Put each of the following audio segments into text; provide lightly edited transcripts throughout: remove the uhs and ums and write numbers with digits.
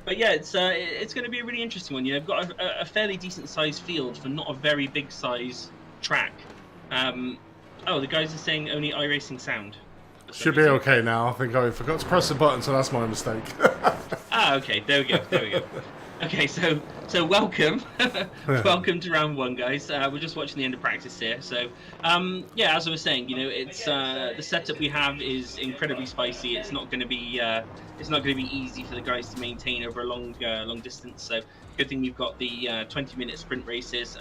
But yeah, it's going to be a really interesting one. You know, I've got a fairly decent sized field for not a very big size track. Oh, the guys are saying only iRacing sound for some Should be reason. okay now. I think I forgot to press the button, so that's my mistake. Ah, okay, there we go, there we go. Okay, so welcome, welcome to round one, guys. We're just watching the end of practice here. So, yeah, as I was saying, you know, it's the setup we have is incredibly spicy. It's not going to be easy for the guys to maintain over a long distance. So, good thing we've got the 20-minute sprint races.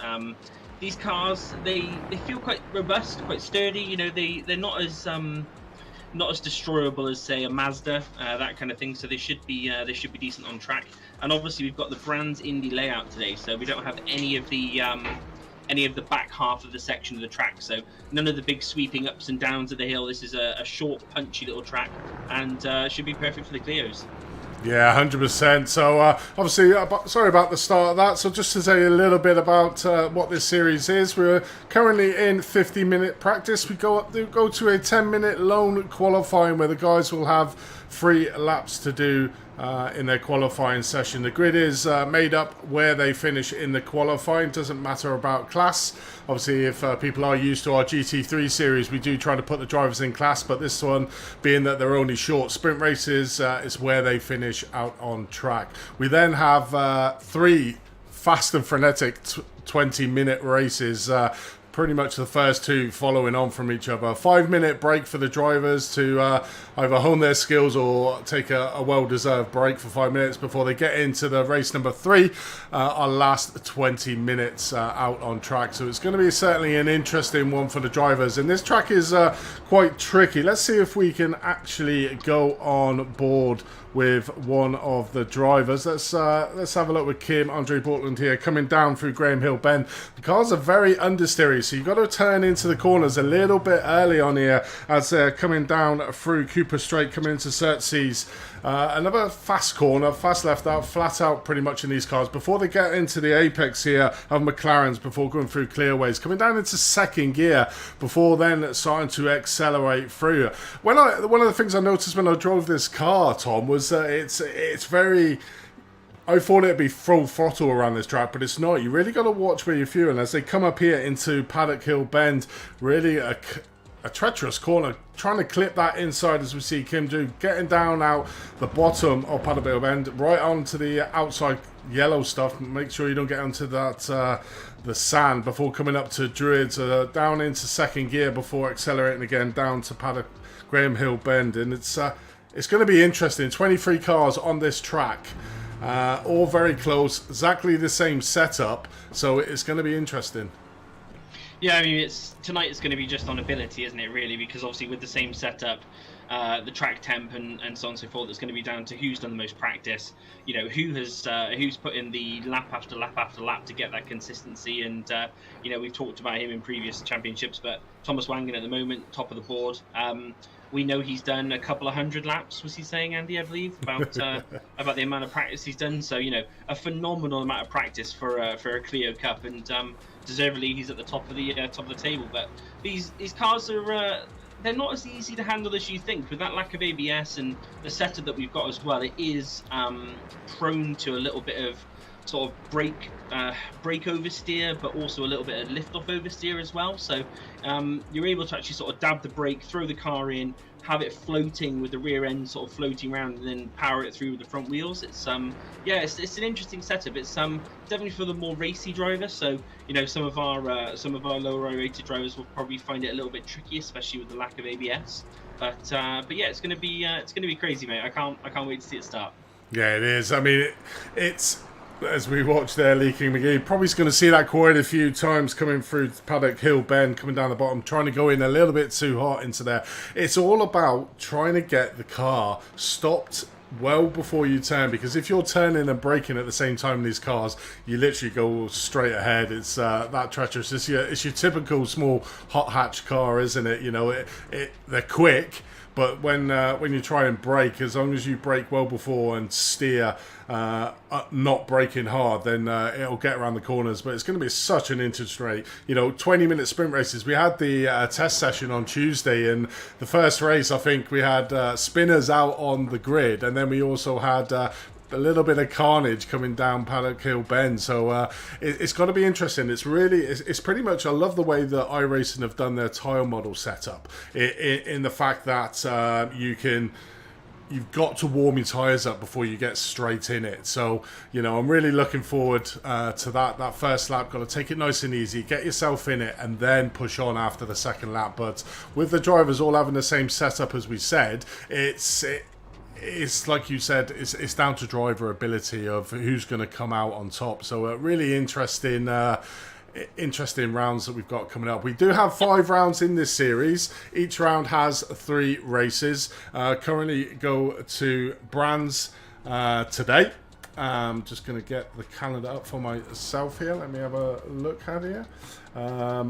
These cars, they feel quite robust, quite sturdy. You know, they're not as destroyable as say a Mazda, that kind of thing. So they should be decent on track. And obviously we've got the Brands Indy layout today, so we don't have any of the back half of the section of the track. So none of the big sweeping ups and downs of the hill. This is a short, punchy little track, and should be perfect for the Clios. Yeah, 100%. So, obviously, sorry about the start of that. So, just to say a little bit about what this series is, we're currently in 50-minute practice. We go to a 10-minute lone qualifying where the guys will have 3 laps to do in their qualifying session. The grid is made up where they finish in the qualifying. Doesn't matter about class. Obviously, if people are used to our GT3 series, we do try to put the drivers in class, but this one, being that they're only short sprint races, is where they finish out on track. We then have 3 fast and frenetic 20-minute races. Pretty much the first 2 following on from each other. 5-minute break for the drivers to either hone their skills or take a well-deserved break for 5 minutes before they get into the race number 3, our last 20 minutes out on track. So it's going to be certainly an interesting one for the drivers. And this track is quite tricky. Let's see if we can actually go on board with one of the drivers. Let's have a look with Kim, Andre Portland here, coming down through Graham Hill Bend. The cars are very understeery, so you've got to turn into the corners a little bit early on here as they're coming down through Cooper Straight, coming into Surtees. Another fast corner, fast left out, flat out pretty much in these cars before they get into the apex here of McLaren's before going through clearways, coming down into second gear before then starting to accelerate through. One of the things I noticed when I drove this car, Tom, was it's very... I thought it'd be full throttle around this track, but it's not. You really got to watch where you're fueling as they come up here into Paddock Hill Bend. Really a treacherous corner, trying to clip that inside as we see Kim do, getting down out the bottom of Paddock Hill Bend, right onto the outside yellow stuff. Make sure you don't get onto that the sand before coming up to Druids, down into second gear before accelerating again down to Paddock Graham Hill Bend. And it's going to be interesting. 23 cars on this track. All very close, exactly the same setup, so it's going to be interesting. Yeah, I mean, tonight it's going to be just on ability, isn't it, really? Because obviously with the same setup, the track temp and so on and so forth, it's going to be down to who's done the most practice. You know, who's put in the lap after lap after lap to get that consistency. And you know, we've talked about him in previous championships, but Thomas Wangen at the moment, top of the board. We know he's done a couple of 100 laps, was he saying, Andy, I believe, about the amount of practice he's done. So, you know, a phenomenal amount of practice for a Clio Cup, and deservedly he's at the top of the table. But these cars are they're not as easy to handle as you think. With that lack of ABS and the setup that we've got as well, it is prone to a little bit of sort of brake oversteer, but also a little bit of lift off oversteer as well. So you're able to actually sort of dab the brake, throw the car in, have it floating with the rear end sort of floating around, and then power it through with the front wheels. It's yeah, it's an interesting setup. It's definitely for the more racy drivers. So you know, some of our lower rated drivers will probably find it a little bit tricky, especially with the lack of ABS. But yeah, it's gonna be crazy, mate. I can't wait to see it start. Yeah, it is. I mean, it's as we watch there, Leaking McGee, probably going to see that quite a few times coming through Paddock Hill Bend, coming down the bottom, trying to go in a little bit too hot into there. It's all about trying to get the car stopped well before you turn, because if you're turning and braking at the same time in these cars, you literally go straight ahead. It's that treacherous. It's your typical small hot hatch car, isn't it? You know, they're quick. But when you try and brake, as long as you brake well before and steer, not braking hard, then it'll get around the corners. But it's going to be such an interesting, 20-minute sprint races. We had the test session on Tuesday, and the first race, I think we had spinners out on the grid, and then we also had a little bit of carnage coming down Paddock Hill Bend. So it's got to be interesting. It's pretty much, I love the way that iRacing have done their tile model setup in the fact that you've got to warm your tyres up before you get straight in it. So, I'm really looking forward to that first lap. Got to take it nice and easy, get yourself in it, and then push on after the second lap. But with the drivers all having the same setup as we said, it's like you said, it's down to driver ability of who's going to come out on top. So really interesting rounds that we've got coming up. We do have 5 rounds in this series. Each round has 3 races. Currently go to Brands today. I'm just going to get the calendar up for myself here. Let me have a look at here. Where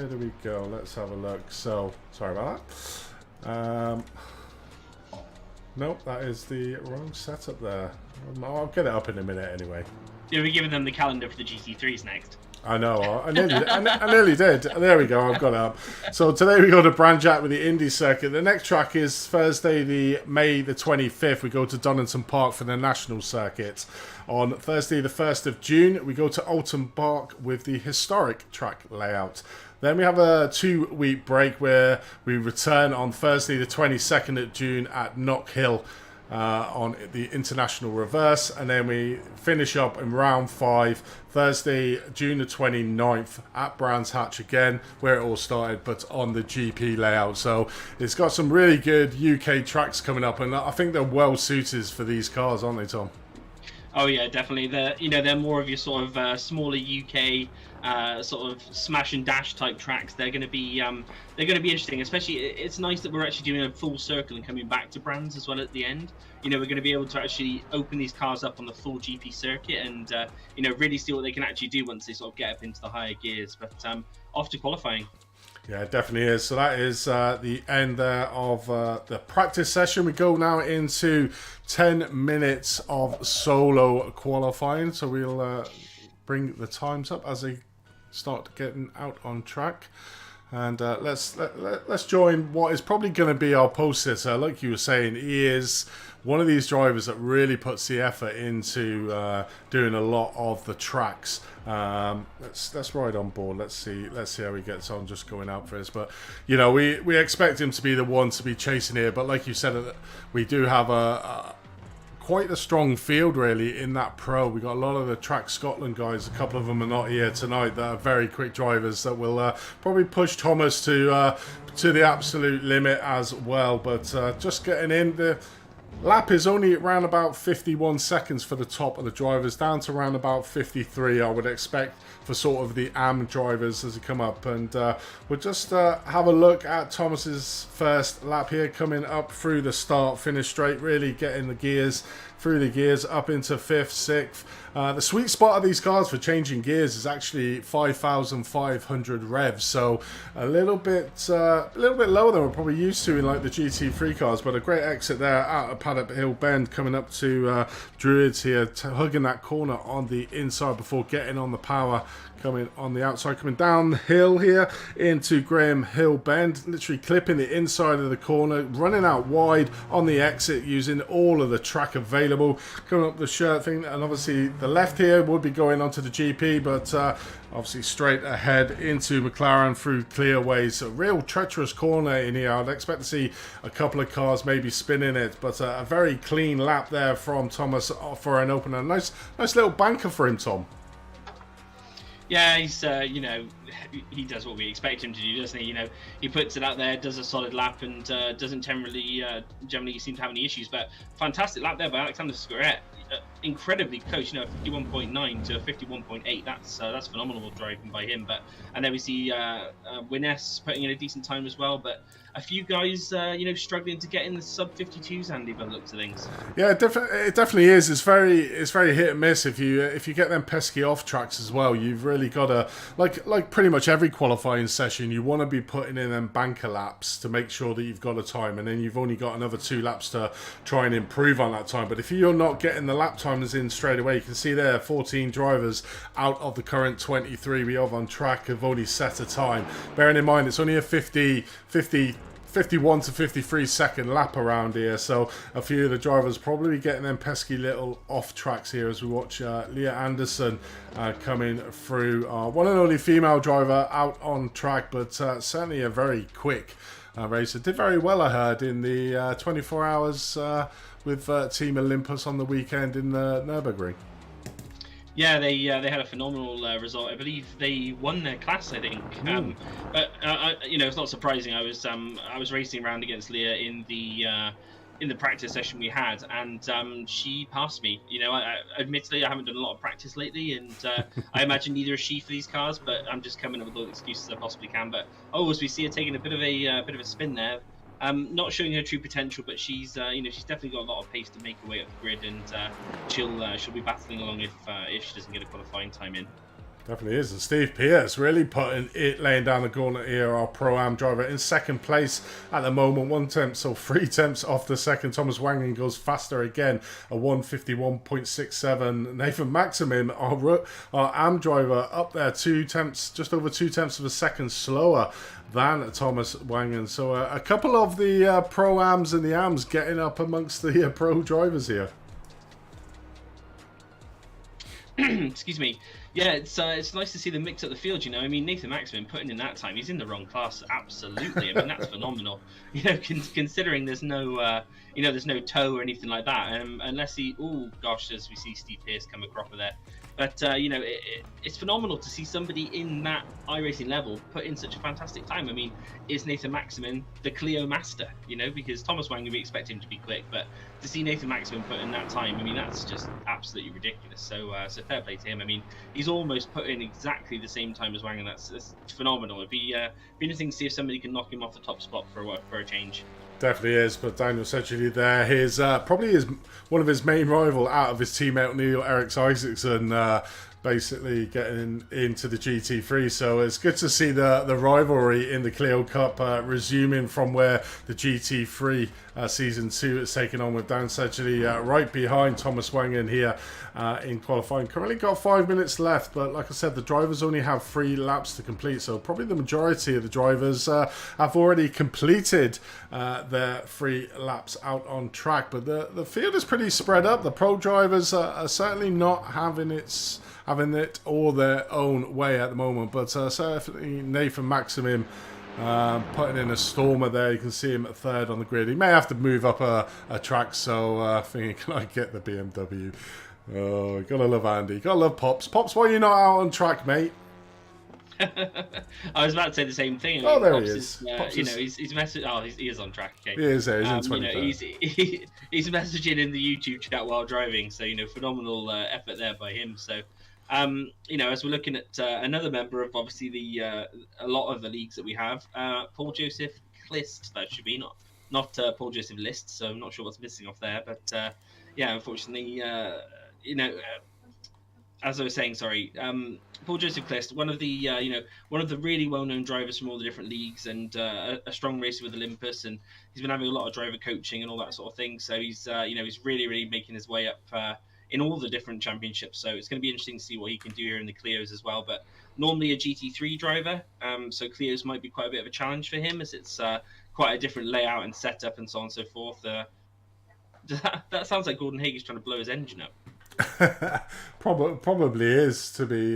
do we go? Let's have a look. So, sorry about that. Nope, that is the wrong setup there. I'll get it up in a minute anyway. You'll be giving them the calendar for the GT3s next. I know, I nearly did. There we go, I've got it up. So today we go to Brandjack with the Indy circuit. The next track is Thursday, May the 25th. We go to Donington Park for the national circuit. On Thursday the 1st of June, we go to Alton Park with the historic track layout. Then we have a 2-week break where we return on Thursday the 22nd of June at Knock Hill. On the international reverse, and then we finish up in round 5 Thursday June the 29th at Brands Hatch again, where it all started, but on the GP layout. So it's got some really good UK tracks coming up, and I think they're well suited for these cars, aren't they, Tom? Oh yeah, definitely. They're more of your sort of smaller UK sort of smash and dash type tracks. They're going to be interesting. Especially, it's nice that we're actually doing a full circle and coming back to Brands as well at the end. We're going to be able to actually open these cars up on the full GP circuit and really see what they can actually do once they sort of get up into the higher gears. But off to qualifying. Yeah, it definitely is. So that is the end there of the practice session. We go now into 10 minutes of solo qualifying. So we'll bring the times up as they start getting out on track. And let's join what is probably going to be our pole sitter. Like you were saying, he is one of these drivers that really puts the effort into doing a lot of the tracks. Let's ride on board. Let's see how he gets on. Just going out for this, but we expect him to be the one to be chasing here. But like you said, we do have quite a strong field really in that pro. We got a lot of the Track Scotland guys. A couple of them are not here tonight. That are very quick drivers that will probably push Thomas to the absolute limit as well. But just getting in, the lap is only around about 51 seconds for the top of the drivers, down to around about 53 I would expect for sort of the AM drivers as they come up. And we'll just have a look at Thomas's first lap here, coming up through the start finish straight, really getting the gears through the gears up into 5th, 6th. The sweet spot of these cars for changing gears is actually 5,500 revs, so a little bit lower than we're probably used to in like the GT3 cars. But a great exit there out of Paddock Hill Bend, coming up to Druids here, hugging that corner on the inside before getting on the power, coming on the outside, coming down the hill here into Graham Hill Bend, literally clipping the inside of the corner, running out wide on the exit using all of the track available, coming up the shirt thing, and obviously the left here would be going onto the GP, but obviously straight ahead into McLaren through Clio ways. A real treacherous corner in here. I'd expect to see a couple of cars maybe spinning it, but a very clean lap there from Thomas for an opener. Nice little banker for him, Tom. Yeah, he's he does what we expect him to do, doesn't he? He puts it out there, does a solid lap, and doesn't generally seem to have any issues. But fantastic lap there by Alexander Scoret. Incredibly close, 51.9 to 51.8. That's phenomenal driving by him. And then we see Wines putting in a decent time as well. But a few guys, struggling to get in the sub 52s, Andy, by the looks of things. Yeah, it definitely is. It's very hit and miss. If you get them pesky off tracks as well, you've really got to, like pretty much every qualifying session, you want to be putting in them banker laps to make sure that you've got a time, and then you've only got another 2 laps to try and improve on that time. But if you're not getting the lap timers in straight away, you can see there 14 drivers out of the current 23 we have on track have only set a time. Bearing in mind it's only a 50 51 to 53 second lap around here, so a few of the drivers probably getting them pesky little off tracks here as we watch Leah Anderson coming through. One and only female driver out on track, but certainly a very quick racer. Did very well, I heard, in the 24 hours with Team Olympus on the weekend in the Nürburgring. Yeah, they had a phenomenal result. I believe they won their class, I think. But you know, it's not surprising. I was racing around against Leah in the practice session we had, and she passed me. You know, admittedly I haven't done a lot of practice lately, and I imagine neither is she for these cars. But I'm just coming up with all the excuses I possibly can. But as we see her taking a bit of a spin there. Not showing her true potential, but she's you know, she's definitely got a lot of pace to make her way up the grid, and she'll be battling along if she doesn't get a qualifying time in. Definitely is. And Steve Pierce really putting it, laying down the gauntlet here, our Pro-Am driver in second place at the moment, 1 tenth, so 3 tenths off the second. Thomas Wangen goes faster again, a 151.67. Nathan Maximum, our Am driver, up there 2 tenths, just over 2 tenths of a second slower than Thomas Wangen. So a couple of the Pro-Ams and the Ams getting up amongst the Pro drivers here. Excuse me. Yeah, it's nice to see them mix up the field. You know, I mean, Nathan Maximum putting in that time, he's in the wrong class. Absolutely. I mean, that's phenomenal. You know, considering there's no you know, there's no toe or anything like that, unless he. Oh gosh, as we see Steve Pierce come across there. But you know, it's phenomenal to see somebody in that iRacing level put in such a fantastic time. I mean, is Nathan Maximum the Clio master? You know, because Thomas Wangen, we expect him to be quick, but to see Nathan Maximum put in that time, I mean, that's just absolutely ridiculous. So fair play to him. I mean, he's almost put in exactly the same time as Wangen. That's phenomenal. It'd be interesting to see if somebody can knock him off the top spot for a change. Definitely is, but Daniel Sedgley there, his probably one of his main rival out of his teammate Neil Eric Isaacson, basically getting into the GT3. So it's good to see the rivalry in the Clio Cup resuming from where the GT3 Season 2 is taken on, with Dan Sedgley right behind Thomas Wangen here in qualifying. Currently got 5 minutes left, but like I said, the drivers only have 3 laps to complete, so probably the majority of the drivers have already completed their 3 laps out on track. But the field is pretty spread up. The Pro drivers are certainly not having it all their own way at the moment, but certainly Nathan Maximum putting in a stormer there. You can see him at 3rd on the grid. He may have to move up a track, so thinking, can I get the BMW? Oh, gotta love Andy, gotta love Pops. Pops, why are you not out on track, mate? I was about to say the same thing. I mean, there Pops he is. You know, he's messaging. Oh, he is on track. Okay. He is there. He's in 23rd. You know, he's messaging in the YouTube chat while driving. So, you know, phenomenal effort there by him. So, you know, as we're looking at another member of obviously a lot of the leagues that we have, Paul Joseph List, that should be not Paul Joseph List. So I'm not sure what's missing off there, but yeah, unfortunately, you know, as I was saying, sorry, Paul Joseph Clist, one of the really well-known drivers from all the different leagues, and a strong racer with Olympus, and he's been having a lot of driver coaching and all that sort of thing. So he's you know, he's really making his way up in all the different championships. So it's going to be interesting to see what he can do here in the Clios as well. But normally a GT3 driver, so Clios might be quite a bit of a challenge for him, as it's quite a different layout and setup and so on and so forth. That sounds like Gordon Haig is trying to blow his engine up. Probably is, to be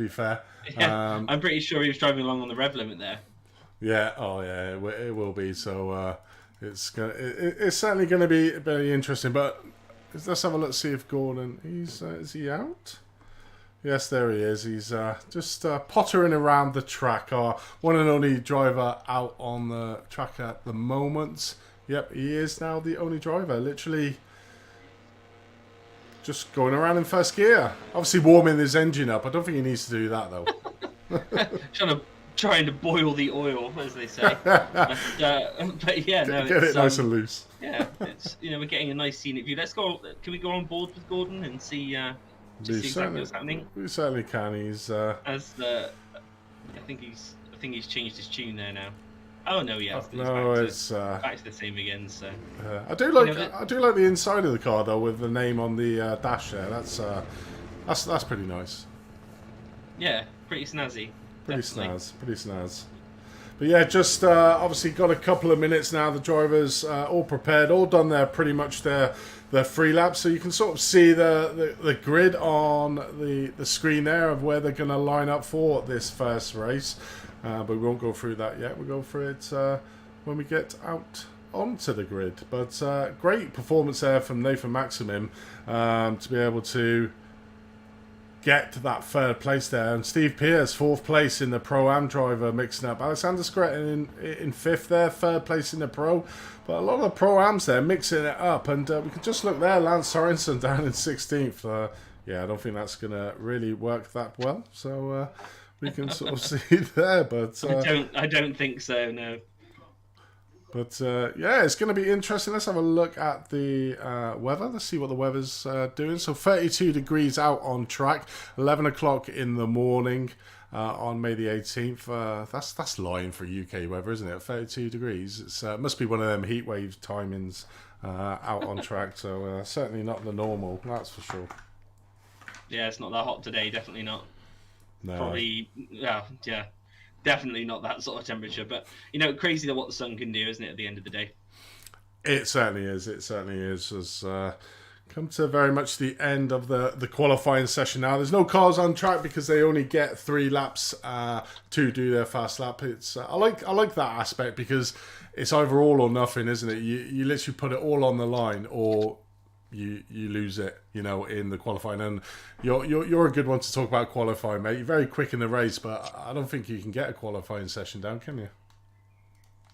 fair. Yeah, I'm pretty sure he was driving along on the rev limit there. Yeah, oh yeah, it will be. So it's certainly going to be very interesting. But let's have a look, see if Gordon is he out? Yes, there he is. He's just pottering around the track. Our one and only driver out on the track at the moment. Yep, he is now the only driver. Literally just going around in first gear. Obviously warming his engine up. I don't think he needs to do that, though. Trying to boil the oil, as they say. But yeah, no, get it nice and loose. Yeah, it's, you know, we're getting a nice scenic view. Let's go. Can we go on board with Gordon and see exactly what's happening? We certainly can. He's I think he's changed his tune there now. Oh no, yeah. No, it's back to the same again. So I do like the inside of the car though, with the name on the dash there. That's pretty nice. Yeah, pretty snazzy. Pretty snaz. But But yeah, just obviously got a couple of minutes now. The drivers all prepared, all done pretty much their 3 laps. So you can sort of see the grid on the screen there of where they're going to line up for this first race. But we won't go through that yet. We'll go through it when we get out onto the grid. But great performance there from Nathan Maximum to be able to get to that 3rd place there, and Steve Pierce 4th place in the Pro-Am driver mixing up. Alexander Scret in 5th there, 3rd place in the Pro, but a lot of the Pro-Ams there mixing it up, and we can just look there, Lance Sorensen down in 16th. Yeah, I don't think that's going to really work that well, so we can sort of see there, but I don't think so, no. But yeah, it's going to be interesting. Let's have a look at the weather. Let's see what the weather's doing. So 32 degrees out on track. 11 o'clock in the morning on May the 18th. That's lying for UK weather, isn't it? 32 degrees. It must be one of them heat wave timings out on track. So certainly not the normal. That's for sure. Yeah, it's not that hot today. Definitely not. No. Probably. Yeah. Definitely not that sort of temperature, but crazy that what the sun can do, isn't it? At the end of the day, it certainly is. It certainly is. As come to very much the end of the qualifying session now. There's no cars on track because they only get 3 laps to do their fast lap. It's I like that aspect because it's either all or nothing, isn't it? You literally put it all on the line, or you lose it, in the qualifying. And you're a good one to talk about qualifying, mate. You're very quick in the race, but I don't think you can get a qualifying session down, can you?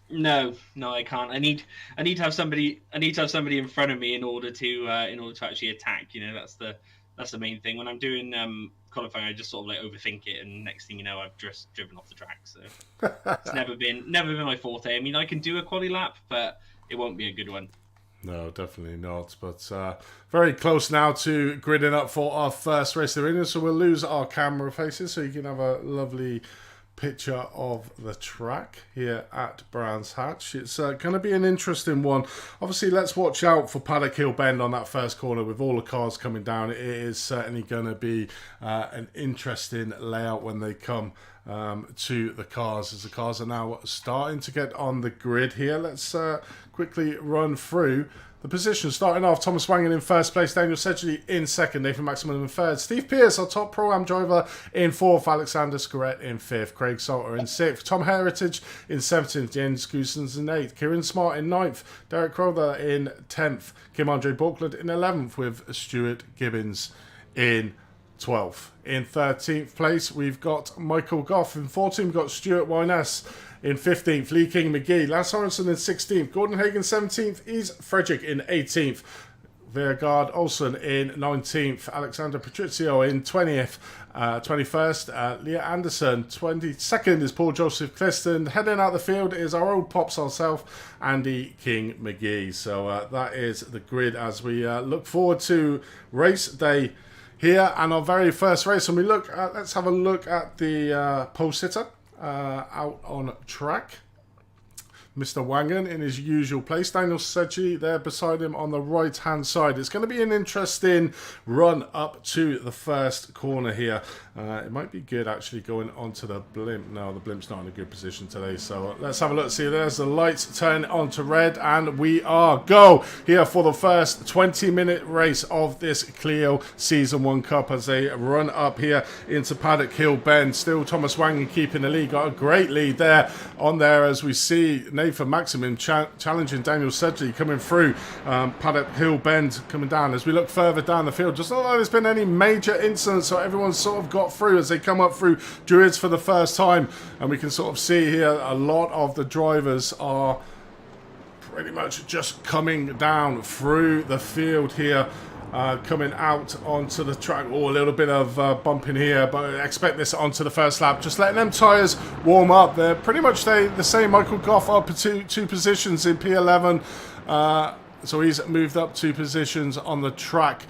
No, I can't. I need to have somebody in front of me in order to actually attack. That's the main thing. When I'm doing qualifying, I just sort of overthink it, and next thing you know, I've just driven off the track. So it's never been my forte. I mean, I can do a quali lap, but it won't be a good one. No, definitely not. But very close now to gridding up for our first race of the arena. So we'll lose our camera faces so you can have a lovely picture of the track here at Brands Hatch. It's going to be an interesting one. Obviously, let's watch out for Paddock Hill Bend on that first corner with all the cars coming down. It is certainly going to be an interesting layout when they come to the cars, as the cars are now starting to get on the grid here. Let's quickly run through the position. Starting off, Thomas Wangen in 1st place, Daniel Sedgley in 2nd, Nathan Maximum in 3rd, Steve Pierce, our top Pro-Am driver, in 4th, Alexander Scret in 5th, Craig Salter in 6th, Tom Heritage in 7th, Jens Goosens in 8th, Kieran Smart in 9th, Derek Crowther in 10th, Kim Andre Borkland in 11th, with Stuart Gibbons in 12th. In 13th place, we've got Michael Goff. In 14th, we've got Stuart Wyness. In 15th, Lee King McGee. Lance Sorensen in 16th. Gordon Hagen 17th. Is Frederick in 18th. Veergaard Olsen in 19th. Alexander Patrizio in 20th. 21st, Leah Anderson. 22nd is Paul Joseph Clifton. Heading out the field is our old Pops ourself, Andy King McGee. So that is the grid as we look forward to race day here and our very first race. And we look at, let's have a look at the pole sitter out on track. Mr. Wangen in his usual place. Daniel Sedgley there beside him on the right-hand side. It's going to be an interesting run up to the first corner here. It might be good actually going onto the blimp. No, the blimp's not in a good position today. So let's have a look. See, there's the lights turn onto red, and we are go here for the first 20-minute race of this Clio Season 1 Cup as they run up here into Paddock Hill Bend. Still Thomas Wangen keeping the lead. Got a great lead there on there as we see Nathan Maximum challenging Daniel Sedgley coming through Paddock Hill Bend coming down. As we look further down the field, just not like there's been any major incidents, so everyone's sort of got through as they come up through Druids for the first time, and we can sort of see here a lot of the drivers are pretty much just coming down through the field here. Coming out onto the track. Oh, a little bit of bumping here, but I expect this onto the first lap. Just letting them tyres warm up. They're pretty much the same. Michael Goff up two positions in P11. So he's moved up 2 positions on the track.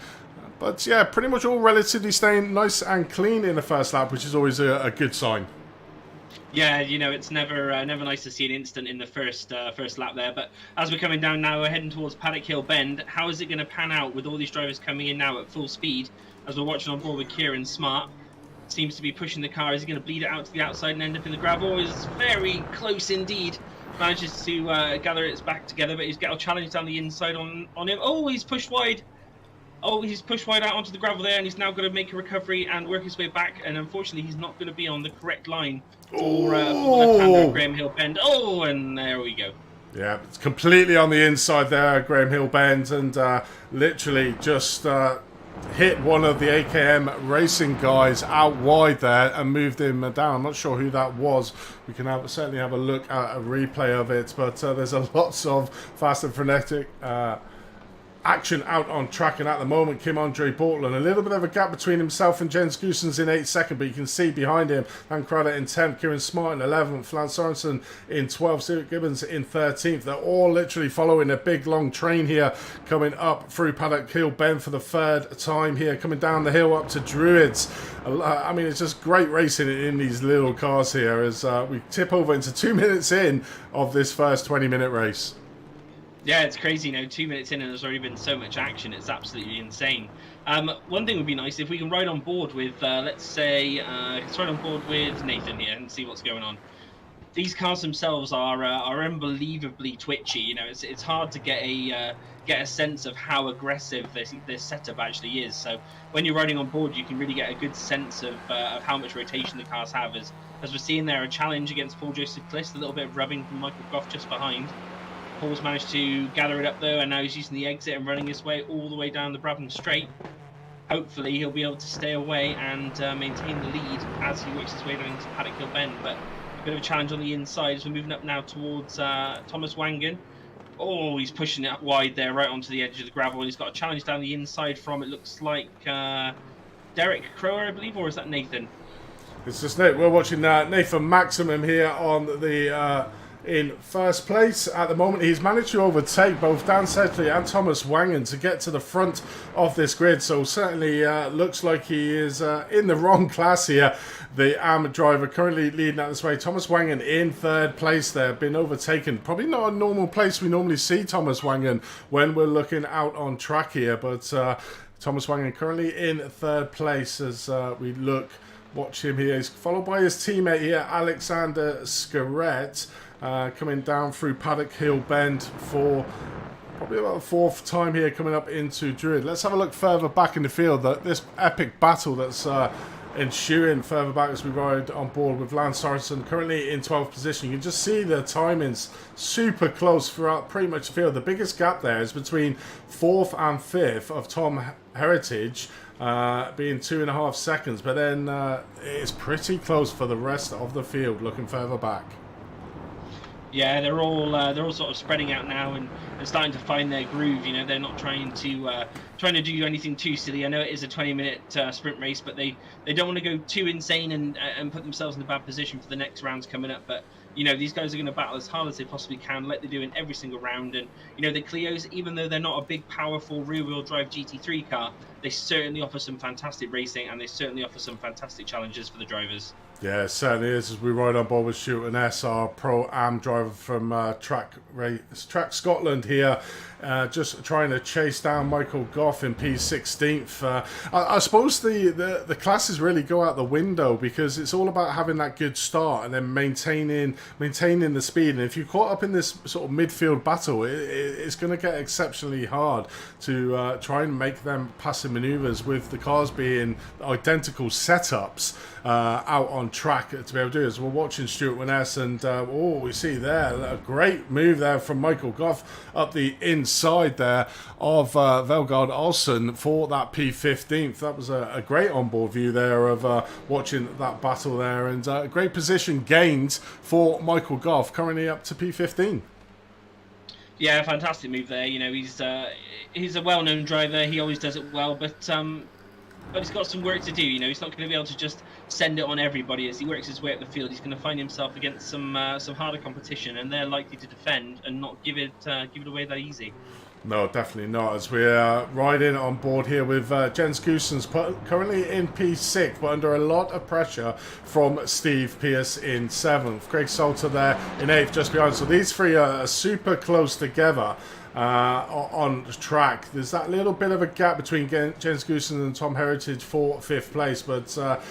But yeah, pretty much all relatively staying nice and clean in the first lap, which is always a good sign. Yeah, it's never nice to see an instant in the first lap there. But as we're coming down now, we're heading towards Paddock Hill Bend. How is it going to pan out with all these drivers coming in now at full speed? As we're watching on board with Kieran Smart, seems to be pushing the car. Is he going to bleed it out to the outside and end up in the gravel? Is very close indeed. Manages to gather its back together, but he's got a challenge down the inside on him. Oh, he's pushed wide. Oh, he's pushed wide out onto the gravel there, and he's now got to make a recovery and work his way back. And unfortunately, he's not going to be on the correct line for the left-hander Graham Hill Bend. Oh, and there we go. Yeah, it's completely on the inside there, Graham Hill Bend, and literally just hit one of the AKM Racing guys out wide there and moved him down. I'm not sure who that was. We can certainly have a look at a replay of it, but there's lots of fast and frenetic action out on track, and at the moment Kim Andre Bortland, a little bit of a gap between himself and Jens Goosens in 8th second, but you can see behind him Dan Crowder in 10th, Kieran Smart in 11th, Lance Sorensen in 12th, Stuart Gibbons in 13th. They're all literally following a big long train here, coming up through Paddock Hill Bend for the 3rd time here, coming down the hill up to Druids. I mean, it's just great racing in these little cars here as we tip over into 2 minutes in of this first 20-minute race. Yeah, it's crazy, 2 minutes in and there's already been so much action. It's absolutely insane. One thing would be nice if we can ride on board with, let's say, let's ride on board with Nathan here and see what's going on. These cars themselves are unbelievably twitchy. It's hard to get a sense of how aggressive this setup actually is. So when you're riding on board, you can really get a good sense of how much rotation the cars have. As we're seeing there, a challenge against Paul Joseph Clist, a little bit of rubbing from Michael Goff just behind. Paul's managed to gather it up though, and now he's using the exit and running his way all the way down the Brabham Straight. Hopefully he'll be able to stay away and maintain the lead as he works his way down into Paddock Hill Bend. But a bit of a challenge on the inside as we're moving up now towards Thomas Wangan. Oh, he's pushing it up wide there, right onto the edge of the gravel. He's got a challenge down the inside from, it looks like Derek Crower, I believe, or is that Nathan? It's just Nate. We're watching Nathan Maximum here on the in first place at the moment. He's managed to overtake both Dan Sedgley and Thomas Wangan to get to the front of this grid, so certainly looks like he is in the wrong class here. The AM driver currently leading out this way. Thomas Wangan in 3rd place there, been overtaken. Probably not a normal place we normally see Thomas Wangan when we're looking out on track here, but Thomas Wangan currently in 3rd place as we watch him here. He's followed by his teammate here, Alexander Scarrett. Coming down through Paddock Hill Bend for probably about the 4th time here, coming up into Druid. Let's have a look further back in the field. This epic battle that's ensuing further back as we ride on board with Lance Sorensen currently in 12th position. You can just see the timings super close throughout pretty much the field. The biggest gap there is between 4th and 5th of Tom Heritage, being 2.5 seconds, but then it's pretty close for the rest of the field looking further back. Yeah, they're all sort of spreading out now and starting to find their groove. They're not trying to do anything too silly. I know it is a 20-minute sprint race, but they don't want to go too insane and put themselves in a bad position for the next rounds coming up. But these guys are going to battle as hard as they possibly can, like they do in every single round. And the Clios, even though they're not a big, powerful rear-wheel drive GT3 car, they certainly offer some fantastic racing, and they certainly offer some fantastic challenges for the drivers. Yeah, it certainly is. As we ride on board with Stuart and S, our Pro-Am driver from Track Scotland here, just trying to chase down Michael Goff in P16th. I suppose the classes really go out the window because it's all about having that good start and then maintaining the speed. And if you're caught up in this sort of midfield battle, it's going to get exceptionally hard to try and make them passing manoeuvres with the cars being identical setups out on track to be able to do this. We're watching Stuart Winness, and we see there a great move there from Michael Goff up the inside there of Velgard Olsen for that P15th. That was a great onboard view there of watching that battle there, and a great position gained for Michael Goff, currently up to P15. Yeah, fantastic move there. He's a well-known driver. He always does it well, but he's got some work to do. He's not going to be able to just send it on everybody as he works his way up the field. He's going to find himself against some harder competition, and they're likely to defend and not give it away that easy. No, definitely not. As we're riding on board here with Jens Goosens, currently in P6, but under a lot of pressure from Steve Pearce in 7th. Craig Salter there in 8th, just behind. So these three are super close together on track. There's that little bit of a gap between Jens Goosens and Tom Heritage for 5th place, but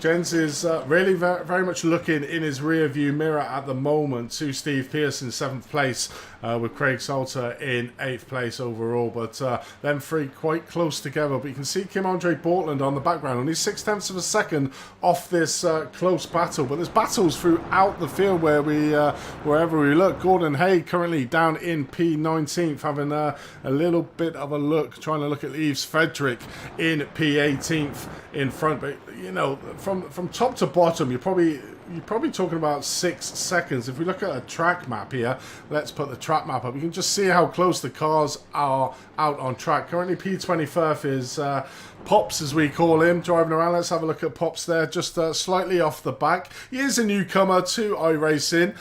Jens is really very much looking in his rear view mirror at the moment to Steve Pearce in 7th place, with Craig Salter in 8th place overall. But them three quite close together. But you can see Kim-Andre Bortland on the background, only 0.6 of a second off this close battle. But there's battles throughout the field wherever we look. Gordon Hay currently down in P19th, having a little bit of a look, trying to look at Yves Frederick in P18th in front. But you know, from top to bottom, you're probably talking about 6 seconds. If we look at a track map here, let's put the track map up. You can just see how close the cars are out on track. Currently P25 is Pops, as we call him, driving around. Let's have a look at Pops there, just slightly off the back. He is a newcomer to iRacing,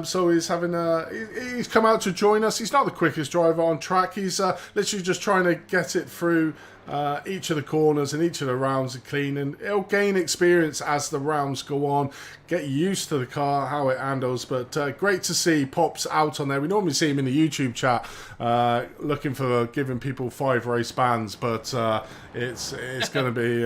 so he's come out to join us. He's not the quickest driver on track. He's literally just trying to get it through each of the corners and each of the rounds are clean, and it'll gain experience as the rounds go on, get used to the car, how it handles. But great to see Pops out on there. We normally see him in the YouTube chat looking for giving people 5 race bans, but it's going to be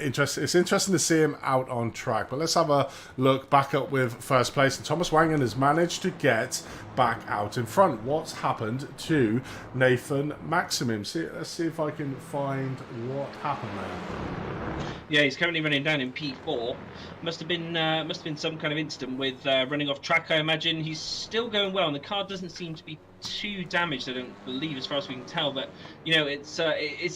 interesting. It's interesting to see him out on track. But let's have a look back up with first place, and Thomas Wangen has managed to get back out in front. What's happened to Nathan Maximum? Let's see if I can find what happened there. Yeah, he's currently running down in P4. Must have been some kind of incident with running off track, I imagine. He's still going well, and the car doesn't seem to be too damaged, I don't believe, as far as we can tell. But you know, it's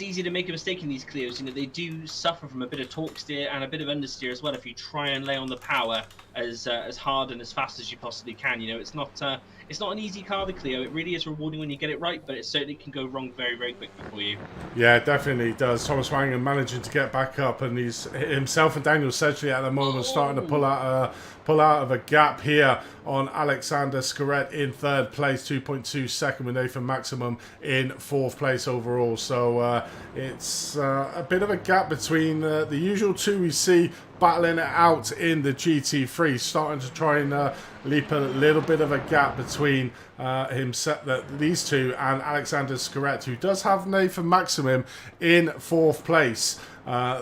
easy to make a mistake in these Clios. You know, they do suffer from a bit of torque steer and a bit of understeer as well if you try and lay on the power as hard and as fast as you possibly can. You know, it's not an easy car, the Clio. It really is rewarding when you get it right, but it certainly can go wrong very, very quickly for you. Yeah, it definitely does. Thomas Wangen managing to get back up, and he's himself and Daniel Sedgley at the moment starting to pull out of a gap here on Alexander Scaret in 3rd place, 2.2 second, with Nathan Maximum in 4th place overall. So it's a bit of a gap between the usual two we see battling it out in the GT3, starting to try and leap a little bit of a gap between these two and Alexander Scaret, who does have Nathan Maximum in 4th place.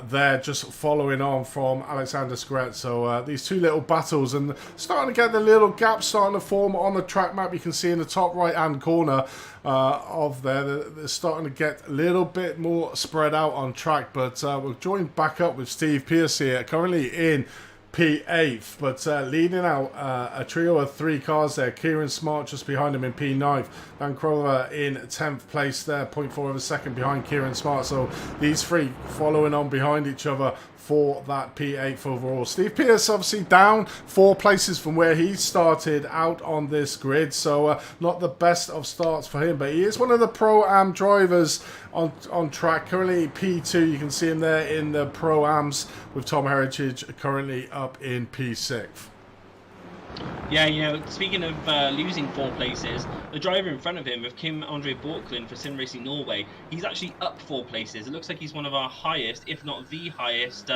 They're just following on from Alexander Scaret. So these two little battles, and starting to get the little gaps starting to form on the track map. You can see in the top right hand corner of there, they're starting to get a little bit more spread out on track. But we'll join back up with Steve Pearce here, currently in P8th, but leading out a trio of 3 cars there. Kieran Smart just behind him in P9th. Dan Crover in 10th place there, 0.4 of a second behind Kieran Smart. So these 3 following on behind each other for that P8th overall. Steve Pearce obviously down 4 places from where he started out on this grid, so not the best of starts for him, but he is one of the Pro-Am drivers on track. Currently P2, you can see him there in the Pro-Ams, with Tom Heritage currently up in P6th. Yeah, you know, speaking of losing 4 places, the driver in front of him, of Kim-Andre Bortland for Sim Racing Norway, he's actually up 4 places. It looks like he's one of our highest, if not the highest.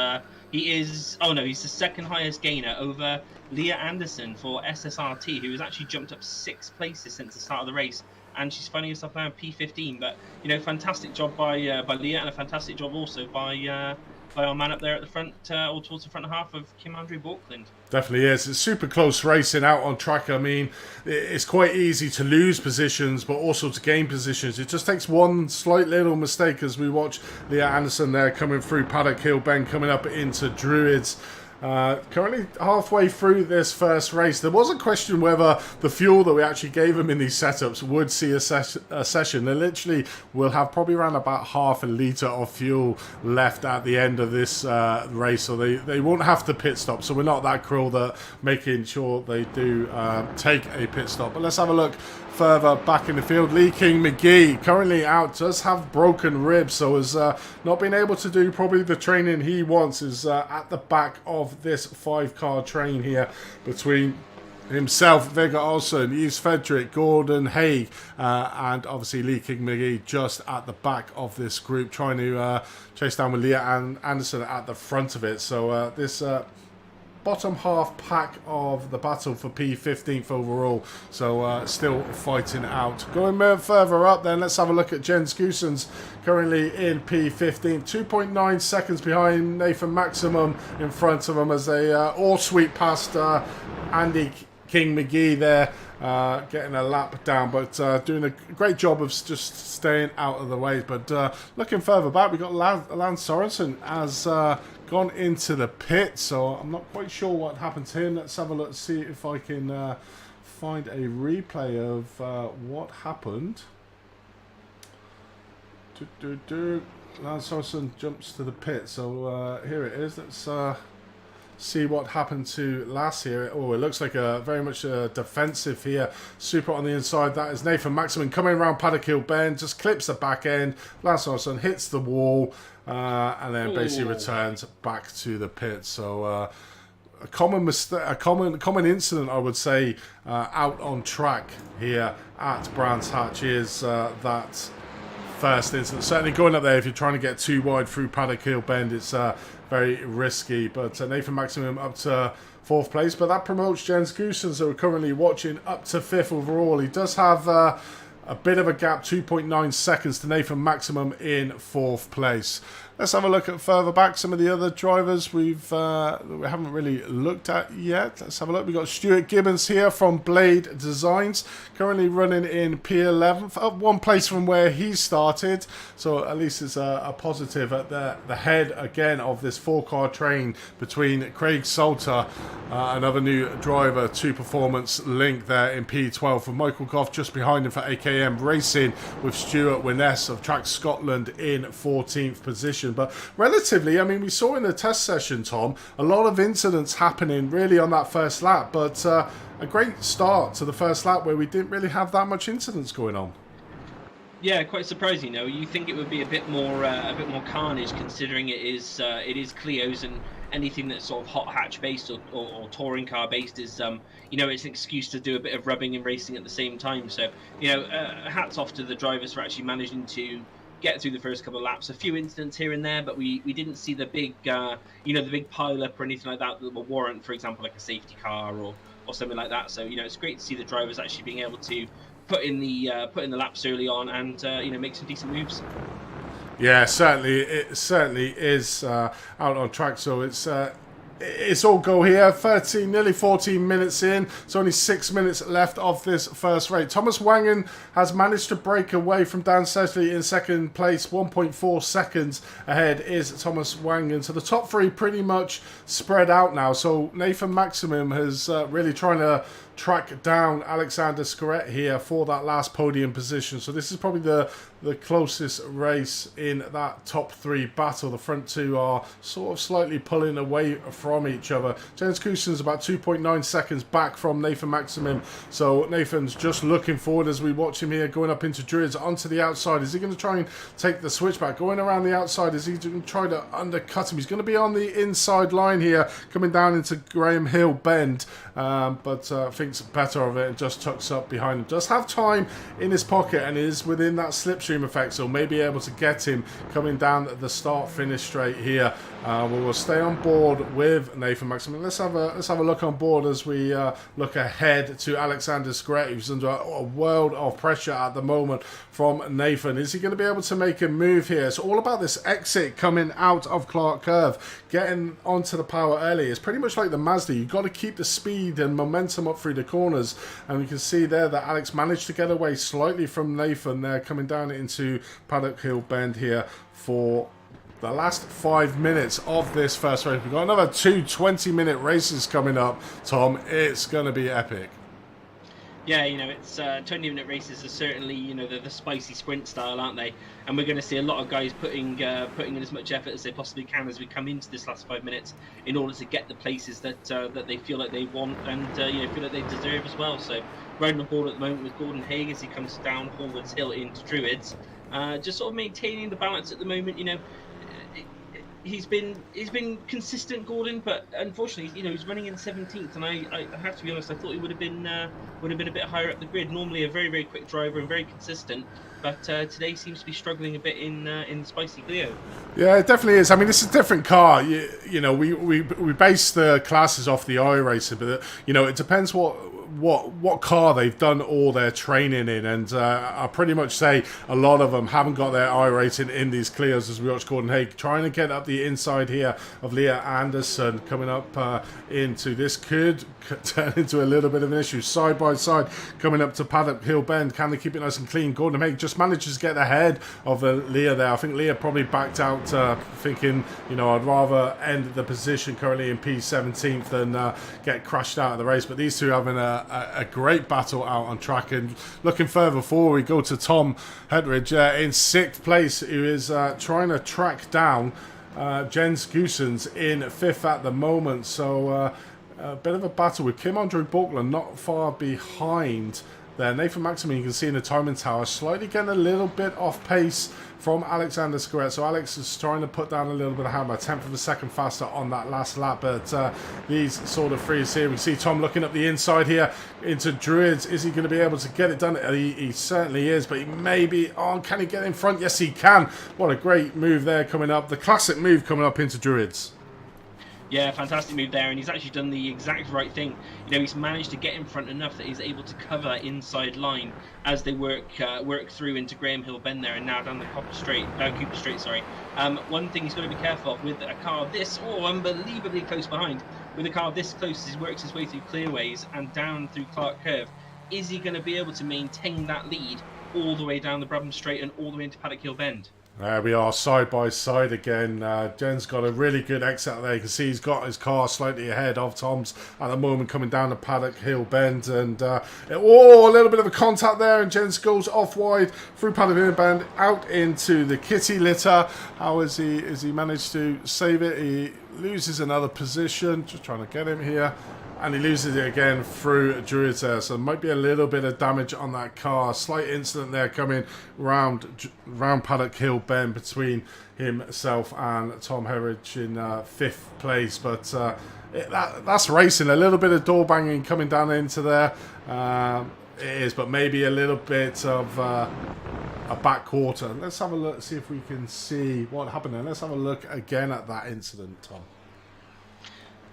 He's the 2nd highest gainer over Leah Anderson for SSRT, who has actually jumped up 6 places since the start of the race. And she's finding herself now in P15. But, you know, fantastic job by Leah, and a fantastic job also by our man up there at the front, or towards the front half of Kim-Andre Bortland. Definitely is. It's super close racing out on track. I mean, it's quite easy to lose positions, but also to gain positions. It just takes one slight little mistake, as we watch Leah Anderson there coming through Paddock Hill Bend, coming up into Druids. Currently halfway through this first race, there was a question whether the fuel that we actually gave them in these setups would see a session. They literally will have probably around about half a litre of fuel left at the end of this race, so they won't have to pit stop. So we're not that cruel that making sure they do take a pit stop. But let's have a look further back in the field. Lee King McGee currently out, does have broken ribs, so has not been able to do probably the training he wants. Is at the back of this 5-car train here between himself, Vega Olsen, Yves Frederick, Gordon Hay, and obviously Lee King McGee just at the back of this group, trying to chase down with Leah Anderson at the front of it. So this bottom half pack of the battle for P15th overall. So still fighting out. Going further up then, let's have a look at Jens Goossens, currently in P15, 2.9 seconds behind Nathan Maximum in front of him as they all sweep past Andy King McGee there, getting a lap down, but doing a great job of just staying out of the way. But looking further back, we've got Lance Sorensen has gone into the pit, so I'm not quite sure what happened to him. Let's have a look, see if I can find a replay of what happened. Lance Sorensen jumps to the pit, so here it is. Let's see what happened to last year. Oh, it looks like a very much defensive here. Super on the inside. That is Nathan Maximum coming around Paddock Hill Bend, just clips the back end. Lance Sorensen hits the wall, and then basically returns back to the pit. So a common mistake, a common incident, I would say, out on track here at Brands Hatch is that first incident. Certainly going up there, if you're trying to get too wide through Paddock Hill Bend, it's very risky. But Nathan Maximum up to 4th place, but that promotes Jens Goossens, who are currently watching, up to 5th overall. He does have a bit of a gap, 2.9 seconds to Nathan Maximum in 4th place. Let's have a look at further back some of the other drivers we haven't really looked at yet. Let's have a look. We've got Stuart Gibbons here from Blade Designs, currently running in P11, up 1 place from where he started. So at least it's a positive at the head again of this 4-car train between Craig Salter, another new driver, to Performance Link there in P12, with Michael Goff just behind him for AKM Racing, with Stuart Winness of Track Scotland in 14th position. But relatively, I mean, we saw in the test session, Tom, a lot of incidents happening really on that first lap, but a great start to the first lap where we didn't really have that much incidents going on. Yeah, quite surprising. You know, you think it would be a bit more carnage, considering it is Clios, and anything that's sort of hot hatch based or touring car based is you know, it's an excuse to do a bit of rubbing and racing at the same time. So, you know, hats off to the drivers for actually managing to get through the first couple of laps. A few incidents here and there, but we didn't see the big you know, the big pile up or anything like that will warrant, for example, like a safety car or something like that. So, you know, it's great to see the drivers actually being able to put in the laps early on and you know, make some decent moves. Yeah, certainly it certainly is out on track. So it's all go here. 13, nearly 14 minutes in. It's only 6 minutes left of this first race. Thomas Wangen has managed to break away from Dan Sesley in 2nd place. 1.4 seconds ahead is Thomas Wangen. So the top 3 pretty much spread out now. So Nathan Maximum has really trying to track down Alexander Scorette here for that last podium position. So this is probably the closest race in that top 3 battle. The front 2 are sort of slightly pulling away from each other. Jens Goossens about 2.9 seconds back from Nathan Maximum. So Nathan's just looking forward as we watch him here going up into Druids onto the outside. Is he going to try and take the switchback? Going around the outside, is he going to try to undercut him? He's going to be on the inside line here, coming down into Graham Hill Bend, but thinks better of it and just tucks up behind him. Does have time in his pocket and is within that slipstream effect, so may be able to get him coming down the start-finish straight here. We'll stay on board with Nathan Maximum. Let's have a look on board as we look ahead to Alexander Scorette, who's under a world of pressure at the moment from Nathan. Is he going to be able to make a move here? It's all about this exit coming out of Clark Curve, getting onto the power early. It's pretty much like the Mazda. You've got to keep the speed and momentum up through the corners, and you can see there that Alex managed to get away slightly from Nathan there, coming down into Paddock Hill Bend here for the last 5 minutes of this first race. We've got another 2 20-minute races coming up, Tom. It's going to be epic. Yeah, you know, it's 20-minute races are certainly, you know, the spicy sprint style, aren't they? And we're going to see a lot of guys putting in as much effort as they possibly can as we come into this last 5 minutes in order to get the places that that they feel like they want and you know, feel like they deserve as well. So riding on board at the moment with Gordon Haig as he comes down Hallwards Hill into Druids, just sort of maintaining the balance at the moment. You know, he's been consistent, Gordon, but unfortunately, he's running in 17th, and I have to be honest, I thought he would have been a bit higher up the grid. Normally, a very quick driver and very consistent, but today seems to be struggling a bit in Spicy Clio. Yeah, it definitely is. I mean, it's a different car. We base the classes off the iRacing, but it depends what car they've done all their training in, and I pretty much say a lot of them haven't got their iRacing in these Clios. As we watch Gordon Haig trying to get up the inside here of Leah Anderson, coming up into this could turn into a little bit of an issue. Side by side, coming up to Paddock Hill Bend. Can they keep it nice and clean? Gordon Haig just manages to get ahead of Leah there. I think Leah probably backed out thinking, I'd rather end the position currently in P17th than get crashed out of the race. But these two having a great battle out on track. And looking further forward, we go to Tom Hetridge in 6th place, who is trying to track down Jens Goosens in 5th at the moment. So a bit of a battle with Kim Andre Borkland not far behind there. Nathan Maximin, you can see in the timing tower, slightly getting a little bit off pace from Alexander Scoret. So Alex is trying to put down a little bit of hammer, 10th of a second faster on that last lap. But these sort of frees here, we see Tom looking up the inside here into Druids. Is he going to be able to get it done? He certainly is, but he may be on. Can he get in front? Yes, he can. What a great move there coming up. The classic move coming up into Druids. Yeah, fantastic move there, and he's actually done the exact right thing. He's managed to get in front enough that he's able to cover inside line as they work through into Graham Hill Bend there, and now down the Cooper Straight. Sorry. One thing he's got to be careful of with a car this unbelievably close behind. With a car this close, as he works his way through clearways and down through Clark Curve, is he going to be able to maintain that lead all the way down the Brabham Straight and all the way into Paddock Hill Bend? There we are, side by side again. Jen's got a really good exit out there. You can see he's got his car slightly ahead of Tom's at the moment, coming down the Paddock Hill Bend. And a little bit of a contact there, and Jens goes off wide through Paddock Hill Bend out into the kitty litter. How has he managed to save it? He loses another position, just trying to get him here. And he loses it again through Druids there. So there might be a little bit of damage on that car. Slight incident there coming round Paddock Hill Bend between himself and Tom Herridge in 5th place. But that's racing. A little bit of door banging coming down into there. It is, but maybe a little bit of a back quarter. Let's have a look, see if we can see what happened there. Let's have a look again at that incident, Tom.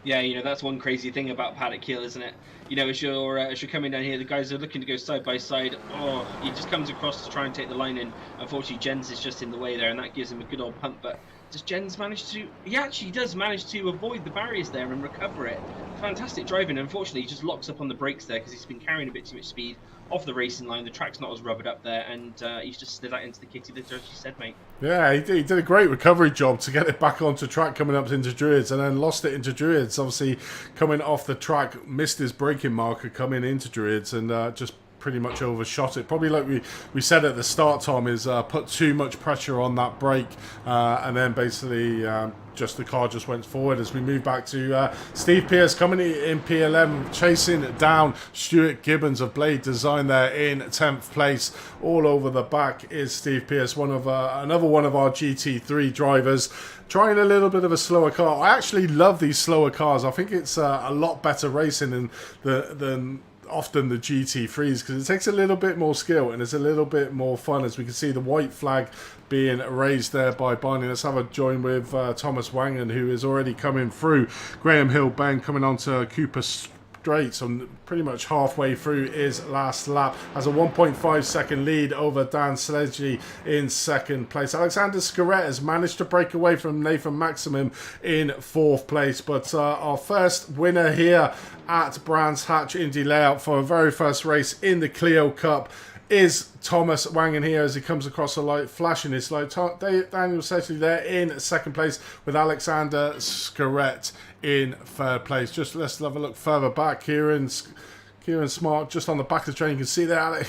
Yeah, that's one crazy thing about Paddock Hill, isn't it? As you're coming down here, the guys are looking to go side by side. Oh, he just comes across to try and take the line in. Unfortunately, Jens is just in the way there, and that gives him a good old punt. But does Jens manage to... He actually does manage to avoid the barriers there and recover it. Fantastic driving. Unfortunately, he just locks up on the brakes there because he's been carrying a bit too much speed off the racing line. The track's not as rubbered up there, and he's just slid out into the kitty litter, as you said, mate. Yeah, he did a great recovery job to get it back onto track coming up into Druids, and then lost it into Druids. Obviously, coming off the track, missed his braking marker coming into Druids, and just pretty much overshot it. Probably like we said at the start, Tom, is put too much pressure on that brake, and then basically just the car just went forward. As we move back to Steve Pearce coming in P11, chasing down Stuart Gibbons of Blade Design there in 10th place. All over the back is Steve Pearce, another one of our GT3 drivers, trying a little bit of a slower car. I actually love these slower cars. I think it's a lot better racing than often the GT3s, because it takes a little bit more skill and it's a little bit more fun. As we can see the white flag being raised there by Barney. Let's have a join with Thomas Wangan, who is already coming through Graham Hill Bend, coming onto Cooper Straight, so pretty much halfway through his last lap. Has a 1.5 second lead over Dan Sledgy in 2nd place. Alexander Scoret has managed to break away from Nathan Maximum in 4th place. But our first winner here at Brands Hatch Indy Layout for a very first race in the Clio Cup is Thomas Wangan here, as he comes across the light, flashing his light. Daniel Sedgley there in 2nd place, with Alexander Scoret in 3rd place. Just let's have a look further back. Kieran Smart just on the back of the train. You can see there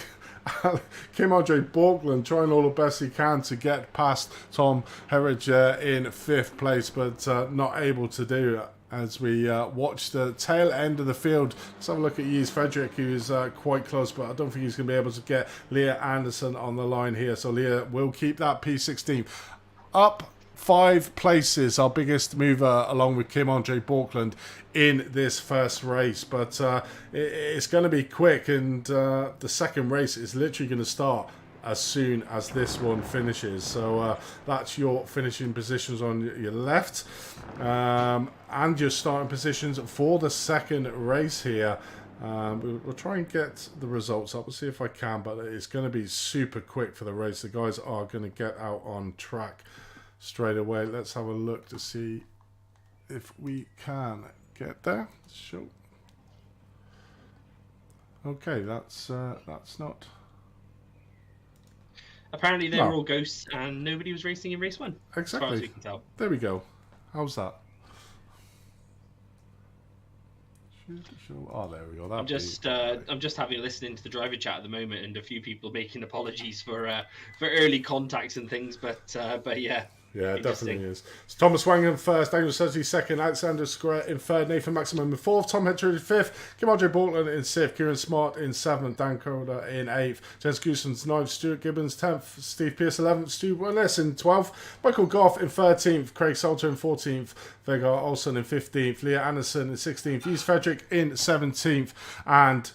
Kim Andre Borkland trying all the best he can to get past Tom Herridge in 5th place, but not able to do it. As we watch the tail end of the field, let's have a look at Yves Frederick, who is quite close, but I don't think he's going to be able to get Leah Anderson on the line here. So Leah will keep that P16 up 5 places, our biggest mover, along with Kim-Andre Borkland in this first race. But it's going to be quick, and the second race is literally going to start as soon as this one finishes. So that's your finishing positions on your left, and your starting positions for the second race here. We'll try and get the results up. We'll see if I can, but it's going to be super quick for the race. The guys are going to get out on track straight away. Let's have a look to see if we can get there. Sure. Okay, that's not. Apparently they were all ghosts and nobody was racing in race 1. Exactly. As far as we can tell. There we go. How's that? Oh, there we go. I'm just having a listen to the driver chat at the moment, and a few people making apologies for early contacts and things, but yeah. Yeah, it definitely is. So Thomas Wangen first, Daniel Surtees second, Alexander Square in third, Nathan Maximum in fourth, Tom Hetcher in fifth, Kim-Andre Borkland in sixth, Kieran Smart in seventh, Dan Coda in eighth, James Goosens ninth, Stuart Gibbons 10th, Steve Pearce 11th, Stu Willis in 12th, Michael Goff in 13th, Craig Salter in 14th, Vega Olsen in 15th, Leah Anderson in 16th, East Frederick in 17th, and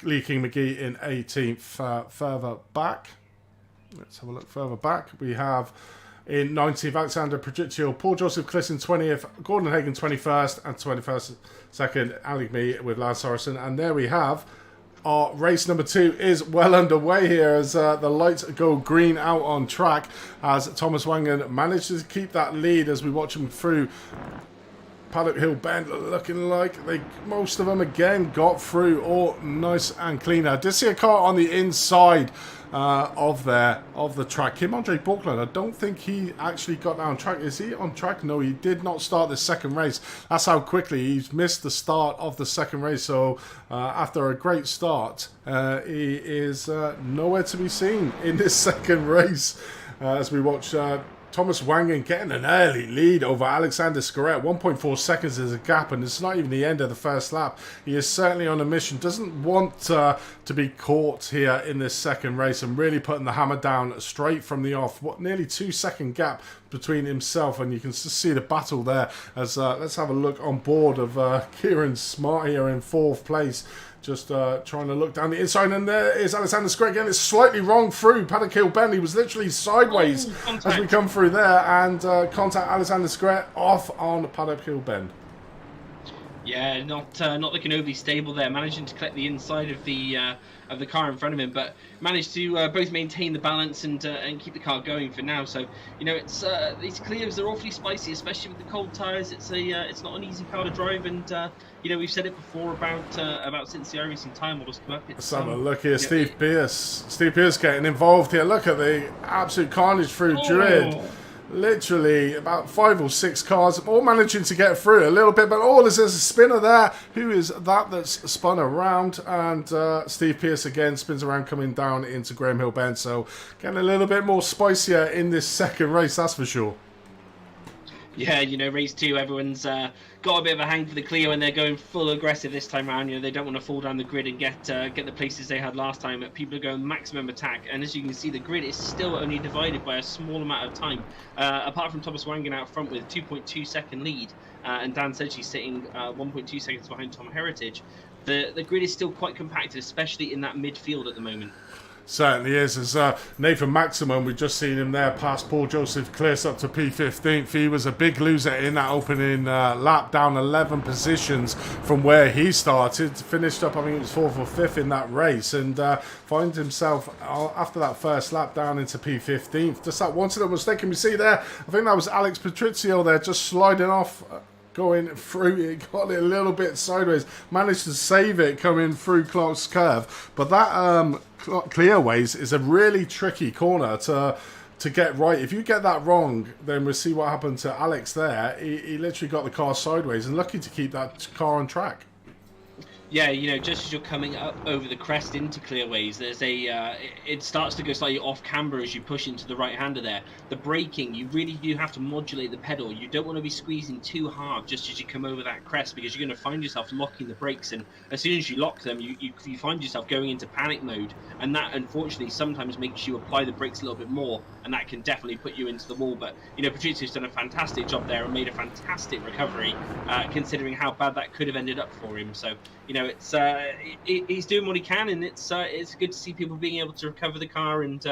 Lee King McGee in 18th. Further back, let's have a look further back. We have in 19th, Alexander Prodrizio, Paul Joseph Cliss in 20th, Gordon Hagen 21st, and 21st, second, Ali Me with Lance Harrison. And there we have our race number 2 is well underway here as the lights go green out on track as Thomas Wangen manages to keep that lead as we watch him through Paddock Hill Bend, looking like most of them again got through all nice and clean. I did see a car on the inside of the track. Kim-Andre Borkland, I don't think he actually got down track. Is he on track? No, he did not start the second race. That's how quickly he's missed the start of the second race. So after a great start, he is nowhere to be seen in this second race as we watch Thomas Wangen getting an early lead over Alexander Scaret. 1.4 seconds is a gap, and it's not even the end of the first lap. He is certainly on a mission. Doesn't want to be caught here in this second race, and really putting the hammer down straight from the off. What, nearly 2-second gap between himself, and you can just see the battle there. As let's have a look on board of Kieran Smart here in 4th place. Just trying to look down the inside, and there is Alexander Square again. It's slightly wrong through Paddock Hill Bend. He was literally sideways as we come through there, and contact Alexander Square off on Paddock Hill Bend. Yeah, not looking overly stable there. Managing to collect the inside of the car in front of him, but managed to both maintain the balance and keep the car going for now. So it's these Clios are awfully spicy, especially with the cold tyres. It's not an easy car to drive, and we've said it before about since the iRacing time models come up. Let's have a look here. Steve Pearce getting involved here. Look at the absolute carnage through Druid. Literally about 5 or 6 cars, all managing to get through a little bit, but there's a spinner there. Who is that's spun around? And Steve Pearce again spins around, coming down into Graham Hill Bend. So getting a little bit more spicier in this second race, that's for sure. Yeah, race 2, everyone's got a bit of a hang for the Clio, and they're going full aggressive this time around. They don't want to fall down the grid and get the places they had last time. People are going maximum attack, and as you can see, the grid is still only divided by a small amount of time. Apart from Thomas Wangen out front with 2.2 second lead, and Dan said she's sitting 1.2 seconds behind Tom Heritage. The grid is still quite compacted, especially in that midfield at the moment. Certainly is. As Nathan Maximum, we've just seen him there past Paul Joseph Cliss up to P15th. He was a big loser in that opening lap, down 11 positions from where he started. Finished up, I think it was 4th or 5th in that race, and finds himself after that first lap down into P15th. Just that one little mistake, and we see there, I think that was Alex Patrizio there, just sliding off. Going through it, got it a little bit sideways, managed to save it coming through Clark's Curve, but that Clio Ways is a really tricky corner to get right. If you get that wrong, then we'll see what happened to Alex there. He literally got the car sideways and lucky to keep that car on track. Yeah, just as you're coming up over the crest into clearways, there's it starts to go slightly off camber as you push into the right-hander there. The braking, you really do have to modulate the pedal. You don't want to be squeezing too hard just as you come over that crest, because you're going to find yourself locking the brakes, and as soon as you lock them, you find yourself going into panic mode, and that unfortunately sometimes makes you apply the brakes a little bit more, and that can definitely put you into the wall. But Patrizio's done a fantastic job there and made a fantastic recovery, considering how bad that could have ended up for him. So it's he's doing what he can, and it's good to see people being able to recover the car and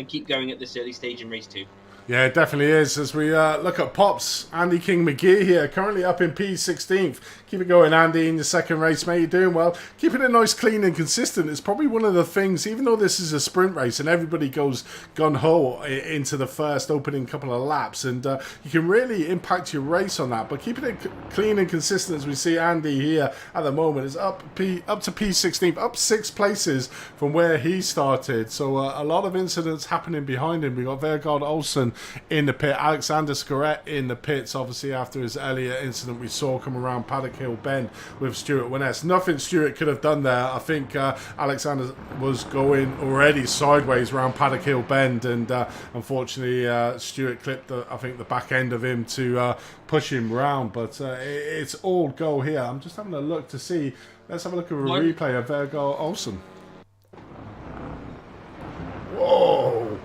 keep going at this early stage in race 2. Yeah, it definitely is. As we look at Pops, Andy King McGee here, currently up in P16th. Keep it going, Andy, in your second race, mate. You're doing well. Keeping it nice, clean, and consistent is probably one of the things, even though this is a sprint race and everybody goes gun-ho into the first opening couple of laps, and you can really impact your race on that. But keeping it clean and consistent, as we see Andy here at the moment, is up to P16th, up 6 places from where he started. So a lot of incidents happening behind him. We got Vergaard Olsen in the pit, Alexander Scoret in the pits, obviously after his earlier incident we saw come around Paddock Hill Bend with Stuart Winness. Nothing Stuart could have done there. I think Alexander was going already sideways around Paddock Hill Bend, and unfortunately Stuart clipped I think the back end of him to push him round, but it's all go here. I'm just having a look to see. Let's have a look at a replay of Vergaard Olsen. Whoa!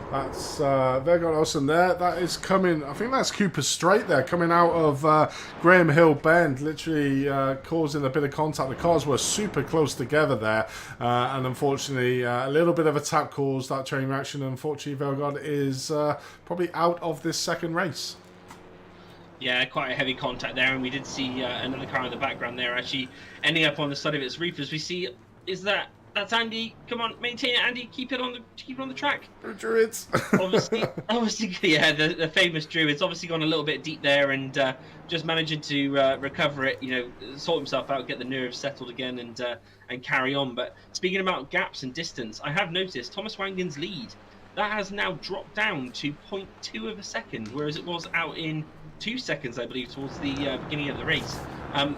That's Vergaard Olsen there. That is coming, I think that's Cooper Straight there, coming out of Graham Hill Bend, literally causing a bit of contact. The cars were super close together there, and unfortunately a little bit of a tap caused that train reaction. Unfortunately, Vergaard is probably out of this second race. Yeah, quite a heavy contact there, and we did see another car in the background there actually ending up on the side of its roof. As we see, that's Andy. Come on, maintain it, Andy. Keep it on the track. Druids. obviously, yeah, the famous Druids obviously gone a little bit deep there, and just managing to recover it. Sort himself out, get the nerves settled again, and carry on. But speaking about gaps and distance, I have noticed Thomas Wangen's lead that has now dropped down to 0.2 of a second, whereas it was out in 2 seconds, I believe, towards the beginning of the race.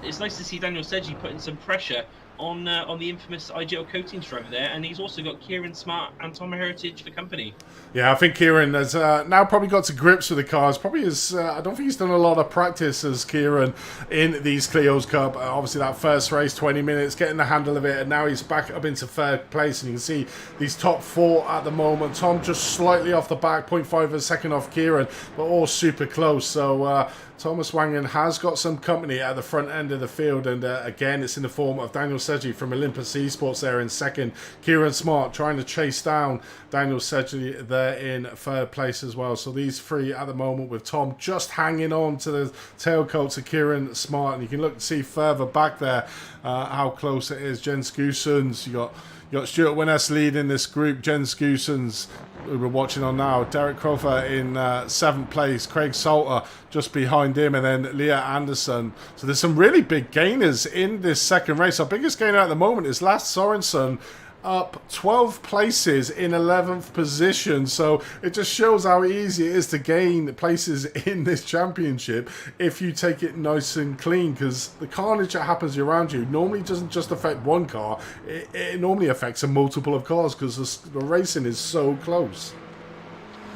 It's nice to see Daniel Sedgey putting some pressure on the infamous IGL Coatings driver there, and he's also got Kieran Smart and Tom Heritage for company. Yeah, I think Kieran has now probably got to grips with the cars. Probably is. I don't think he's done a lot of practice as Kieran in these Clio's Cup. Obviously, that first race, 20 minutes, getting the handle of it, and now he's back up into third place. And you can see these top 4 at the moment. Tom just slightly off the back, 0.5 of a second off Kieran, but all super close. So Thomas Wangen has got some company at the front end of the field, and again, it's in the form of Daniel Sedgey from Olympus Esports there in second. Kieran Smart trying to chase down Daniel Sedgey there in third place as well. So these 3 at the moment, with Tom just hanging on to the tailcoats of Kieran Smart, and you can look see further back there how close it is. Jens Goosens, you got Stuart Winness leading this group. Jens Goosens, who we're watching on now. Derek Crofer in 7th place. Craig Salter just behind him, and then Leah Anderson. So there's some really big gainers in this second race. Our biggest gainer at the moment is Lars Sorensen, up 12 places in 11th position. So it just shows how easy it is to gain places in this championship if you take it nice and clean, because the carnage that happens around you normally doesn't just affect one car. It normally affects a multiple of cars because the racing is so close.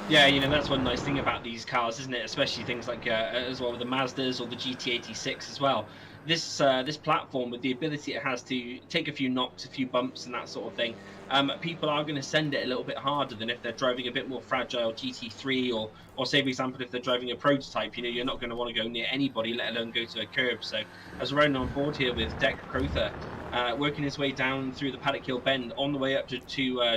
Yeah, that's one nice thing about these cars, isn't it? Especially things like as well with the Mazdas or the GT86 as well. This platform, with the ability it has to take a few knocks, a few bumps and that sort of thing, people are going to send it a little bit harder than if they're driving a bit more fragile GT3 or say, for example, if they're driving a prototype. You're not going to want to go near anybody, let alone go to a curb. So as we're riding on board here with Deck Crowther, working his way down through the Paddock Hill Bend on the way up to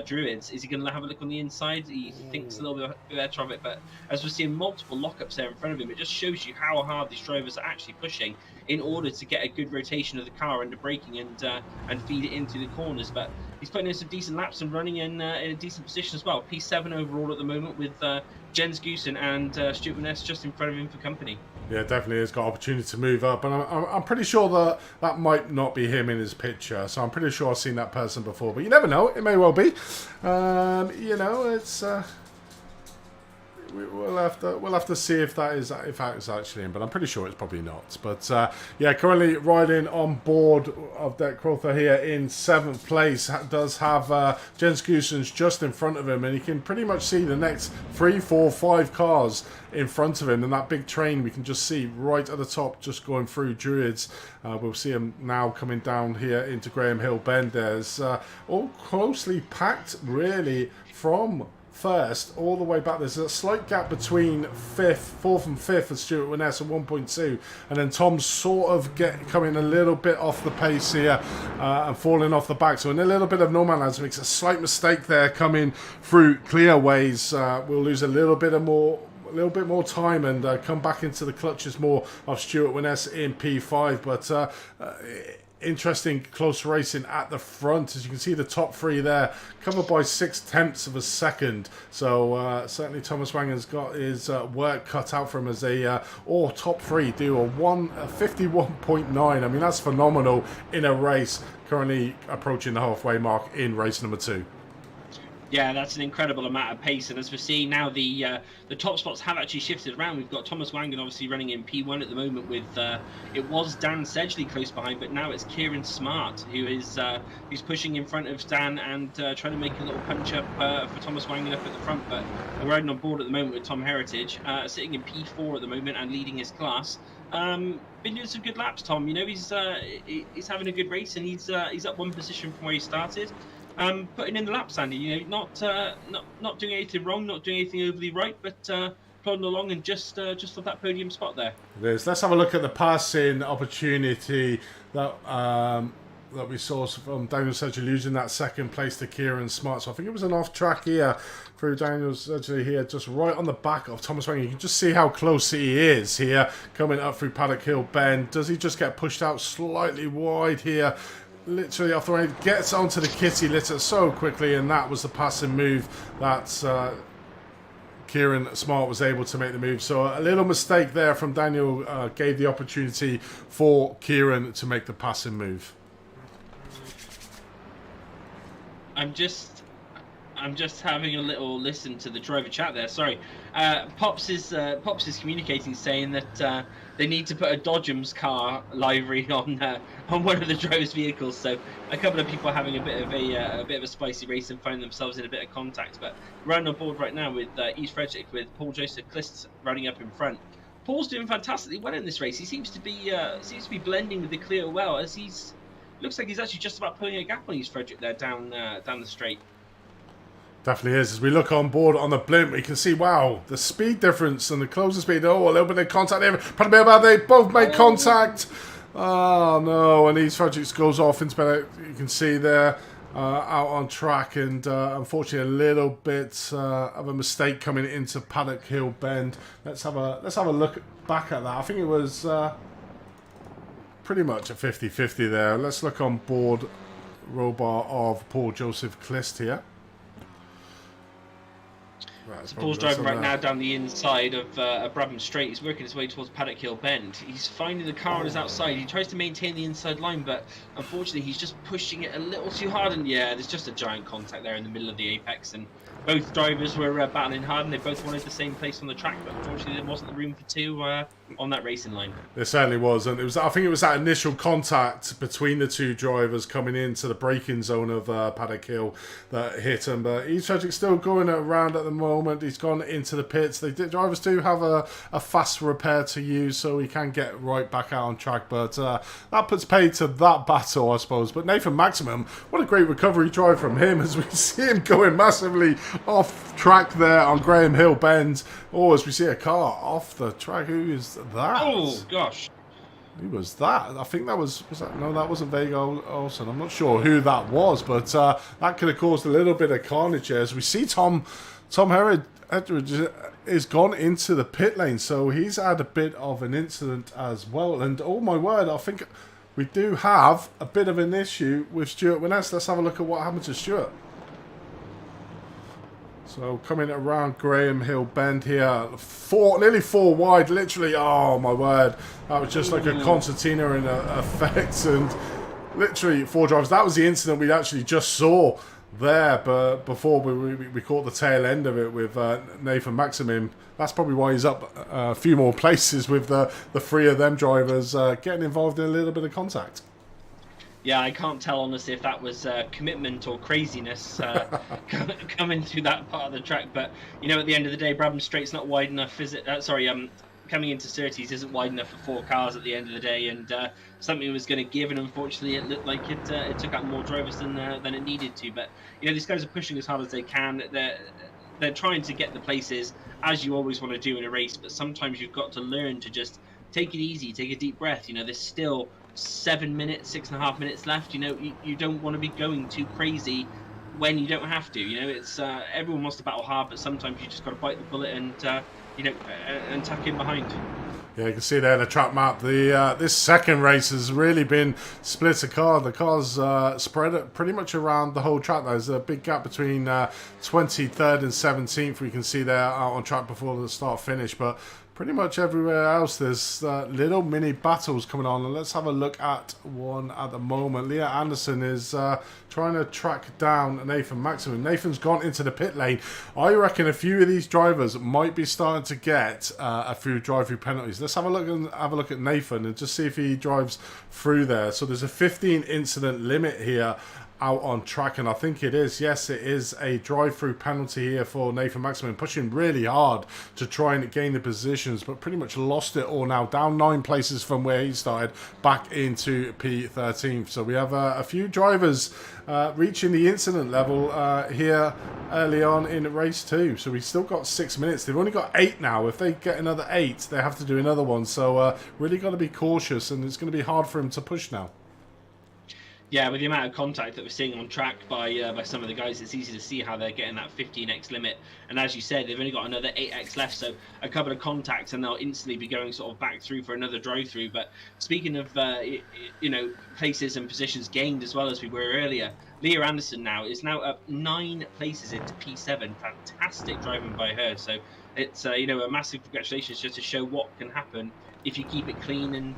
Druids, is he going to have a look on the inside? He thinks a little bit better of it, but as we're seeing multiple lockups there in front of him, it just shows you how hard these drivers are actually pushing in order to get a good rotation of the car under braking and feed it into the corners. But he's putting in some decent laps and running in a decent position as well. P7 overall at the moment, with Jens Goosen and Stuart Winness just in front of him for company. Yeah, definitely has got opportunity to move up, and I'm pretty sure that might not be him in his picture. So I'm pretty sure I've seen that person before, but you never know. It may well be. It's we'll have to see if that is actually in, but I'm pretty sure it's probably not. But yeah, currently riding on board of Deck Crowther here in 7th place does have Jens Goosens just in front of him, and you can pretty much see the next 3, 4, 5 cars in front of him, and that big train we can just see right at the top just going through Druids. We'll see him now coming down here into Graham Hill Bend. There's all closely packed really from first all the way back. There's a slight gap between 4th and 5th for Stuart Winness at 1.2, and then Tom's sort of coming a little bit off the pace here and falling off the back, so in a little bit of no man lands. Makes a slight mistake there coming through clear ways. We'll lose a little bit more time and come back into the clutches more of Stuart Winness in P5, but interesting close racing at the front. As you can see, the top 3 there covered by 6/10 of a second, so certainly Thomas Wangen's got his work cut out for him as all top 3 do a 51.9. I mean, that's phenomenal in a race currently approaching the halfway mark in race number 2. Yeah, that's an incredible amount of pace, and as we're seeing now, the top spots have actually shifted around. We've got Thomas Wangen obviously running in P1 at the moment with it was Dan Sedgley close behind, but now it's Kieran Smart who is who's pushing in front of Dan and trying to make a little punch up for Thomas Wangen up at the front. But we're riding on board at the moment with Tom Heritage sitting in P4 at the moment and leading his class. Been doing some good laps, Tom. You know, he's having a good race, and he's up 1 position from where he started. Putting in the laps, Andy. You know, not doing anything wrong, not doing anything overly right, but plodding along and just off that podium spot there. It is. Let's have a look at the passing opportunity that that we saw from Daniel Sedgley losing that 2nd place to Kieran Smart. So I think it was an off track here through Daniel Sedgley here, just right on the back of Thomas Wangen. You can just see how close he is here, coming up through Paddock Hill Bend. Does he just get pushed out slightly wide here? Literally off the way, gets onto the kitty litter so quickly, and that was the passing move that Kieran Smart was able to make the move. So a little mistake there from Daniel gave the opportunity for Kieran to make the passing move. I'm just having a little listen to the driver chat there. Sorry, Pops is communicating, saying that they need to put a Dodgems car livery on one of the driver's vehicles. So a couple of people are having a bit of a spicy race and finding themselves in a bit of contact. But running on board right now with East Frederick with Paul Joseph Clist running up in front. Paul's doing fantastically well in this race. He seems to be blending with the Clio well, as looks like he's actually just about pulling a gap on East Frederick there down the straight. Definitely is. As we look on board on the blimp, we can see, wow, the speed difference and the closing speed. Oh, a little bit of contact there. Probably about they both made contact. Oh, no. And East Frederick goes off into better. You can see there out on track. And unfortunately, a little bit of a mistake coming into Paddock Hill Bend. Let's have a look back at that. I think it was pretty much a 50-50 there. Let's look on board row bar of Paul Joseph Clist here. Right, Paul's driving right now down the inside of Brabham Straight. He's working his way towards Paddock Hill Bend. He's finding the car on his outside. He tries to maintain the inside line, but unfortunately he's just pushing it a little too hard. And yeah, there's just a giant contact there in the middle of the apex. And both drivers were battling hard, and they both wanted the same place on the track, but unfortunately there wasn't the room for two on that racing line. There certainly was, and I think it was that initial contact between the two drivers coming into the braking zone of Paddock Hill that hit him. But East Frederick's still going around at the moment. He's gone into the pits. Drivers do have a fast repair to use, so he can get right back out on track. But that puts paid to that battle, I suppose. But Nathan Maximum, what a great recovery drive from him as we see him going massively off track there on Graham Hill Bend. Oh, as we see a car off the track. Who is that? Oh, gosh. Who was that? I think that was that? No, that wasn't Vega Olsen. I'm not sure who that was, but that could have caused a little bit of carnage here. As we see Tom Heritage is gone into the pit lane, so he's had a bit of an incident as well. And oh my word, I think we do have a bit of an issue with Stuart Winness. Let's have a look at what happened to Stuart. So coming around Graham Hill Bend here, nearly four wide, literally. Oh my word, that was just like a concertina in effect, and literally four drivers. That was the incident we actually just saw there, but before we caught the tail end of it with Nathan Maximim. That's probably why he's up a few more places with the three of them drivers getting involved in a little bit of contact. Yeah, I can't tell honestly if that was commitment or craziness coming through that part of the track. But you know, at the end of the day, Brabham Straight's not wide enough, is it? Coming into Surtees isn't wide enough for 4 cars at the end of the day, and something was going to give, and unfortunately, it looked like it took out more drivers than it needed to. But you know, these guys are pushing as hard as they can. They're trying to get the places, as you always want to do in a race. But sometimes you've got to learn to just take it easy, take a deep breath. You know, there's still 7 minutes, 6.5 minutes left. You know, you don't want to be going too crazy when you don't have to. You know, it's everyone wants to battle hard, but sometimes you just got to bite the bullet and and tuck in behind. Yeah, you can see there the track map. This second race has really been split a car. The cars spread pretty much around the whole track. There's a big gap between 23rd and 17th. We can see there out on track before the start finish, but pretty much everywhere else there's little mini battles coming on. And let's have a look at one at the moment. Leah Anderson is trying to track down Nathan Maximum. Nathan's gone into the pit lane. I reckon a few of these drivers might be starting to get a few drive-through penalties. Let's have a look at Nathan and just see if he drives through there. So there's a 15 incident limit here out on track, and I think it is. Yes, it is a drive-through penalty here for Nathan Maximum, pushing really hard to try and gain the positions, but pretty much lost it all now. Down 9 places from where he started, back into P13. So we have a few drivers reaching the incident level here early on in race 2. So we've still got 6 minutes. They've only got 8 now. If they get another 8, they have to do another one. So really got to be cautious, and it's going to be hard for him to push now. Yeah, with the amount of contact that we're seeing on track by some of the guys, it's easy to see how they're getting that 15x limit. And as you said, they've only got another 8x left, so a couple of contacts and they'll instantly be going sort of back through for another drive-through. But speaking of, places and positions gained as well as we were earlier, Leah Anderson is now up 9 places into P7. Fantastic driving by her. So it's, a massive congratulations just to show what can happen if you keep it clean and,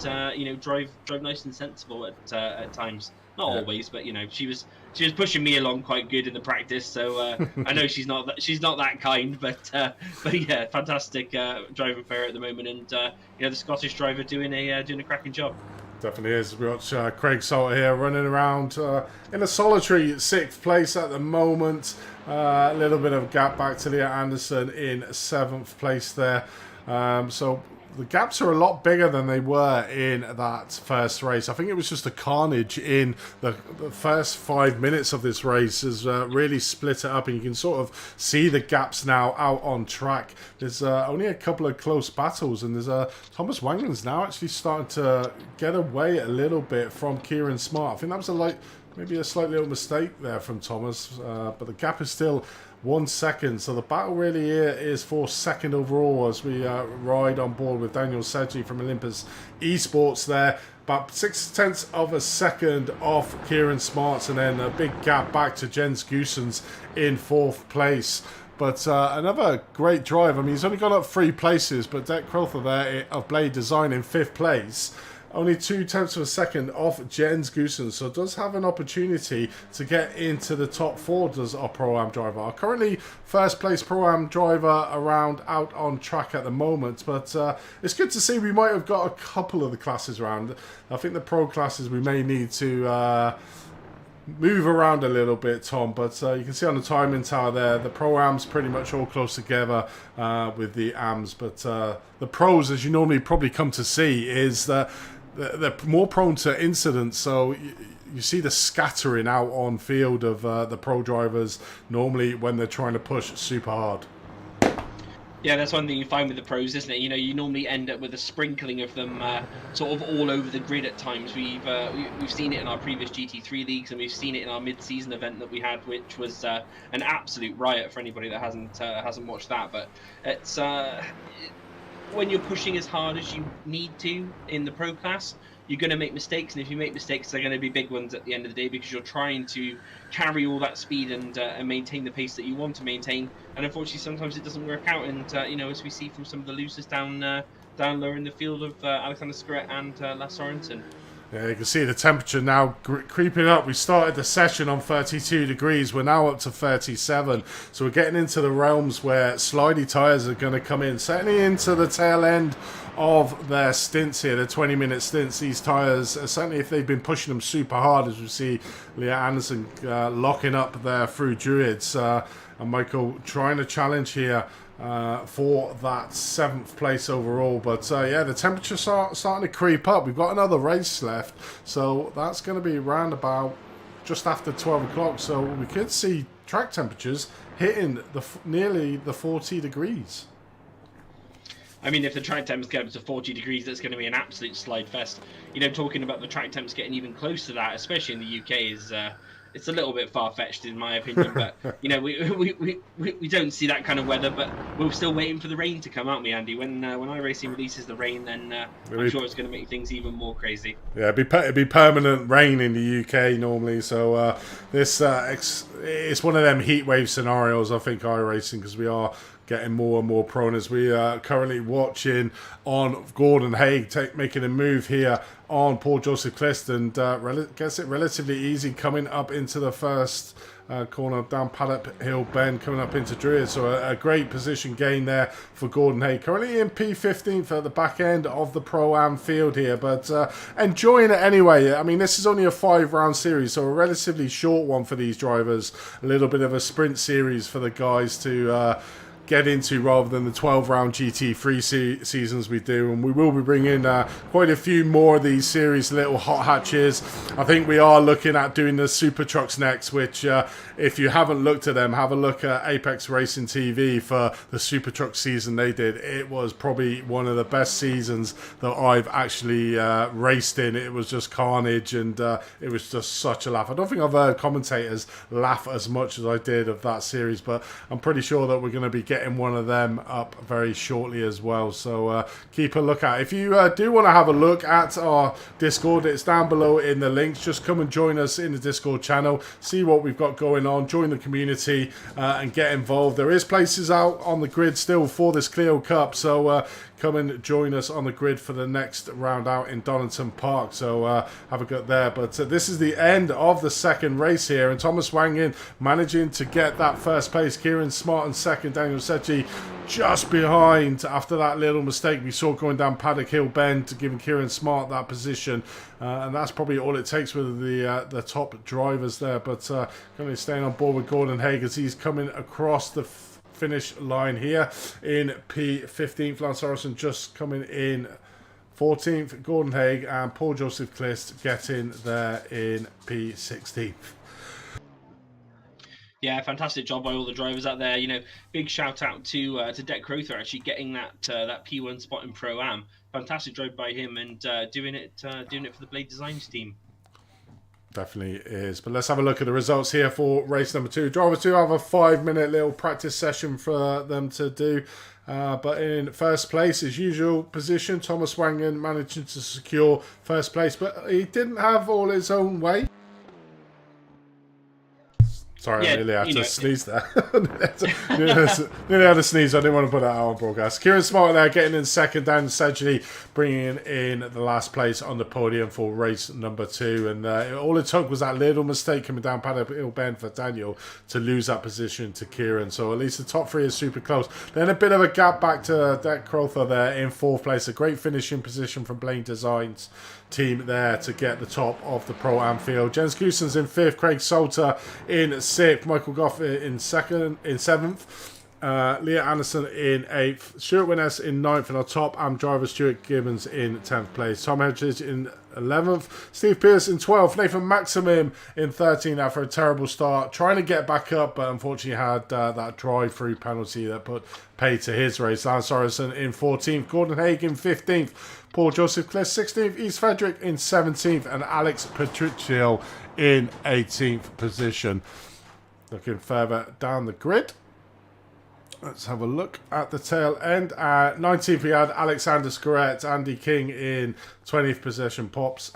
drive nice and sensible at times. Not always, but she was pushing me along quite good in the practice. So I know she's not that kind, but yeah, fantastic driving for her at the moment, and the Scottish driver doing a cracking job. Definitely is. We've got Craig Salter here running around in a solitary 6th place at the moment. A little bit of a gap back to Leah Anderson in 7th place there. So the gaps are a lot bigger than they were in that first race. I think it was just a carnage in the first 5 minutes of this race has really split it up, and you can sort of see the gaps now out on track. There's only a couple of close battles, and there's Thomas Wangman's now actually starting to get away a little bit from Kieran Smart. I think that was maybe a slight little mistake there from Thomas, but the gap is still 1 second. So the battle really here is for 2nd overall as we ride on board with Daniel Sedgley from Olympus Esports there. About 0.6 of a second off Kieran Smarts, and then a big gap back to Jens Goosens in 4th place. But another great drive. I mean, he's only gone up 3 places, but Dec Crowther there of Blade Design in 5th place. Only 0.2 of a second off Jens Goosens, so does have an opportunity to get into the top 4, does our Pro-Am driver. Our currently 1st place Pro-Am driver around out on track at the moment, but it's good to see we might have got a couple of the classes around. I think the Pro classes we may need to move around a little bit, Tom, but you can see on the timing tower there, the Pro-Ams pretty much all close together with the AMs, but the Pros, as you normally probably come to see, is that they're more prone to incidents, so you see the scattering out on field of the Pro drivers normally when they're trying to push super hard. Yeah, that's one thing you find with the Pros, isn't it? You normally end up with a sprinkling of them sort of all over the grid at times. We've seen it in our previous GT3 leagues, and we've seen it in our mid-season event that we had, which was an absolute riot for anybody that hasn't watched that. But it's when you're pushing as hard as you need to in the Pro class, you're going to make mistakes, and if you make mistakes, they're going to be big ones at the end of the day, because you're trying to carry all that speed and maintain the pace that you want to maintain. And unfortunately, sometimes it doesn't work out. And as we see from some of the losers down lower in the field of Alexander Skrett and Lars Sorensen. Yeah, you can see the temperature now creeping up. We started the session on 32 degrees. We're now up to 37. So we're getting into the realms where slidey tyres are going to come in. Certainly into the tail end of their stints here, the 20-minute stints. These tyres, certainly if they've been pushing them super hard, as we see Leah Anderson locking up there through Druids. And Michael trying to challenge here for that 7th place overall. But yeah, the temperature's starting to creep up. We've got another race left, so that's going to be around about just after 12 o'clock. So we could see track temperatures hitting nearly the 40 degrees. I mean, if the track temps get up to 40 degrees, that's going to be an absolute slide fest. You know, talking about the track temps getting even close to that, especially in the UK, is it's a little bit far-fetched in my opinion. But you know, we don't see that kind of weather, but we're still waiting for the rain to come, aren't we, Andy? When iRacing releases the rain, then I'm sure it's going to make things even more crazy. Yeah, it'd be permanent rain in the UK normally. So this it's one of them heat wave scenarios, I think, iRacing, because we are getting more and more prone, as we are currently watching on Gordon Haig making a move here on Paul Joseph Clist, and gets it relatively easy coming up into the first corner down Paddock Hill Bend, coming up into Druid. So a great position gain there for Gordon Haig, currently in P15 at the back end of the Pro-Am field here, but enjoying it anyway. I mean, this is only a 5-round series, so a relatively short one for these drivers, a little bit of a sprint series for the guys to get into, rather than the 12-round GT3 seasons we do. And we will be bringing quite a few more of these series little hot hatches. I think we are looking at doing the super trucks next, which if you haven't looked at them, have a look at Apex Racing TV for the super truck season they did. It was probably one of the best seasons that I've actually raced in. It was just carnage, and it was just such a laugh. I don't think I've heard commentators laugh as much as I did of that series, but I'm pretty sure that we're going to be getting one of them up very shortly as well. So keep a look out. If you do want to have a look at our Discord, it's down below in the links. Just come and join us in the Discord channel, see what we've got going on, join the community and get involved. There is places out on the grid still for this Clio Cup, so come and join us on the grid for the next round out in Donington Park. So have a go there. But this is the end of the second race here, and Thomas Wangen managing to get that first place. Kieran Smart in second, Daniel Secchi just behind after that little mistake we saw going down Paddock Hill Bend, giving Kieran Smart that position. And that's probably all it takes with the top drivers there. But currently staying on board with Gordon Haig as he's coming across the finish line here in P15. Lance Harrison just coming in 14th. Gordon Haig and Paul Joseph Clist getting there in P16th. Yeah, fantastic job by all the drivers out there. You know, big shout out to Deck Crowther actually getting that P1 spot in Pro-Am. Fantastic drive by him, and doing it for the Blade Designs team. Definitely is. But let's have a look at the results here for race number 2. Drivers do have a 5-minute little practice session for them to do. But in first place, as usual position, Thomas Wangen managing to secure first place, but he didn't have all his own way. Sorry, yeah, I nearly had to sneeze there. Nearly had to sneeze. I didn't want to put that out on broadcast. Kieran Smart there getting in second, Dan Sedgley bringing in the last place on the podium for race number 2. And all it took was that little mistake coming down Paddock Hill Bend for Daniel to lose that position to Kieran. So at least the top 3 is super close. Then a bit of a gap back to Deck Crowther there in 4th place. A great finishing position from Blade Designs team there to get the top of the Pro-Am field. Jens Goossens in 5th, Craig Salter in 6th, Michael Goff in 7th, Leah Anderson in 8th, Stuart Winness in 9th, and our top Am driver Stuart Gibbons in 10th place. Tom Hedges in 11th, Steve Pierce in 12th, Nathan Maximum in 13th after a terrible start, trying to get back up, but unfortunately had that drive-through penalty that put pay to his race. Lance Harrison in 14th, Gordon Haig in 15th, Paul Joseph Clist 16th, East Frederick in 17th, and Alex Patricio in 18th position. Looking further down the grid, let's have a look at the tail end. 19th we had Alexander Scorrett, Andy King in 20th position, Pops,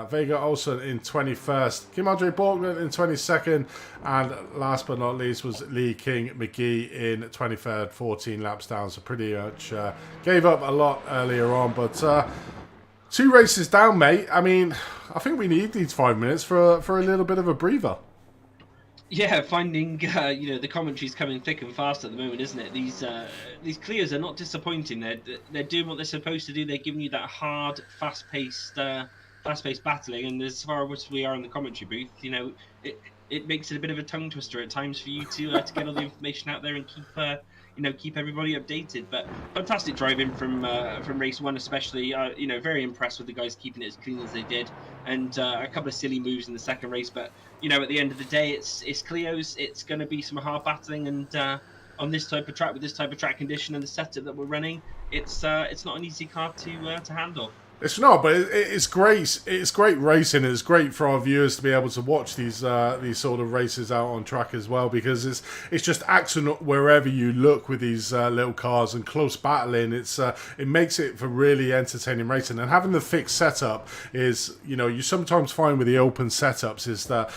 Vega Olsen in 21st, Kim Andre Borgman in 22nd, and last but not least was Lee King McGee in 23rd, 14 laps down. So pretty much gave up a lot earlier on, but 2 races down, mate. I mean, I think we need these 5 minutes for a little bit of a breather. Yeah, finding the commentary's coming thick and fast at the moment, isn't it? These Clios are not disappointing. They're doing what they're supposed to do. They're giving you that hard, fast-paced battling. And as far as we are in the commentary booth, it makes it a bit of a tongue twister at times for you to get all the information out there and keep everybody updated. But fantastic driving from race 1, especially. Very impressed with the guys keeping it as clean as they did, and a couple of silly moves in the second race. But at the end of the day, it's Clio's. It's going to be some hard battling, and on this type of track with this type of track condition and the setup that we're running, it's not an easy car to handle. It's not, but it's great. It's great racing. It's great for our viewers to be able to watch these sort of races out on track as well, because it's just action wherever you look with these little cars and close battling. It makes it for really entertaining racing. And having the fixed setup is, you sometimes find with the open setups is that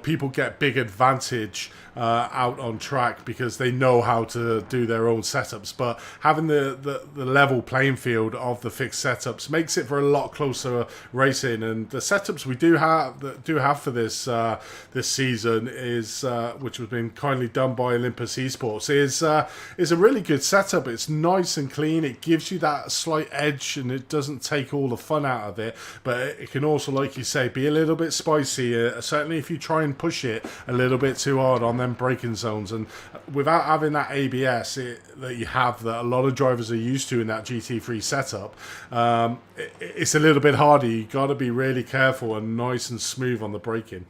people get big advantage out on track because they know how to do their own setups. But having the level playing field of the fixed setups makes it for a lot closer racing. And the setups we do have for this season is which has been kindly done by Olympus Esports is a really good setup. It's nice and clean. It gives you that slight edge and it doesn't take all the fun out of it, but it can also, like you say, be a little bit spicy, certainly if you try and push it a little bit too hard on them braking zones. And without having that ABS that you have, that a lot of drivers are used to in that GT3 setup, it's a little bit harder. You got to be really careful and nice and smooth on the braking.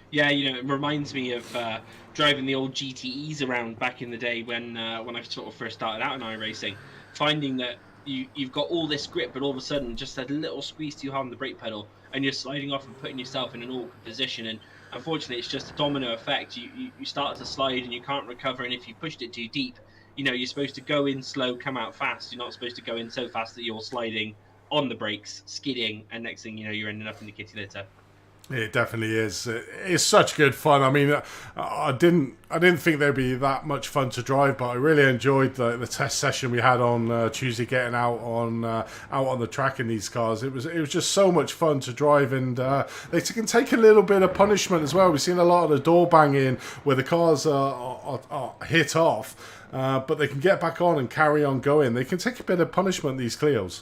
Yeah, it reminds me of driving the old GTEs around back in the day when I sort of first started out in iRacing, finding that you've got all this grip, but all of a sudden just a little squeeze too hard on the brake pedal and you're sliding off and putting yourself in an awkward position. And unfortunately, it's just a domino effect. You start to slide and you can't recover, and if you pushed it too deep, you're supposed to go in slow, come out fast. You're not supposed to go in so fast that you're sliding on the brakes, skidding, and next thing you know, you're ending up in the kitty litter. It definitely is. It's such good fun. I mean, I didn't think there'd be that much fun to drive, but I really enjoyed the test session we had on Tuesday, getting out on the track in these cars. It was just so much fun to drive, and they can take a little bit of punishment as well. We've seen a lot of the door banging where the cars are hit off, but they can get back on and carry on going. They can take a bit of punishment, these Clios.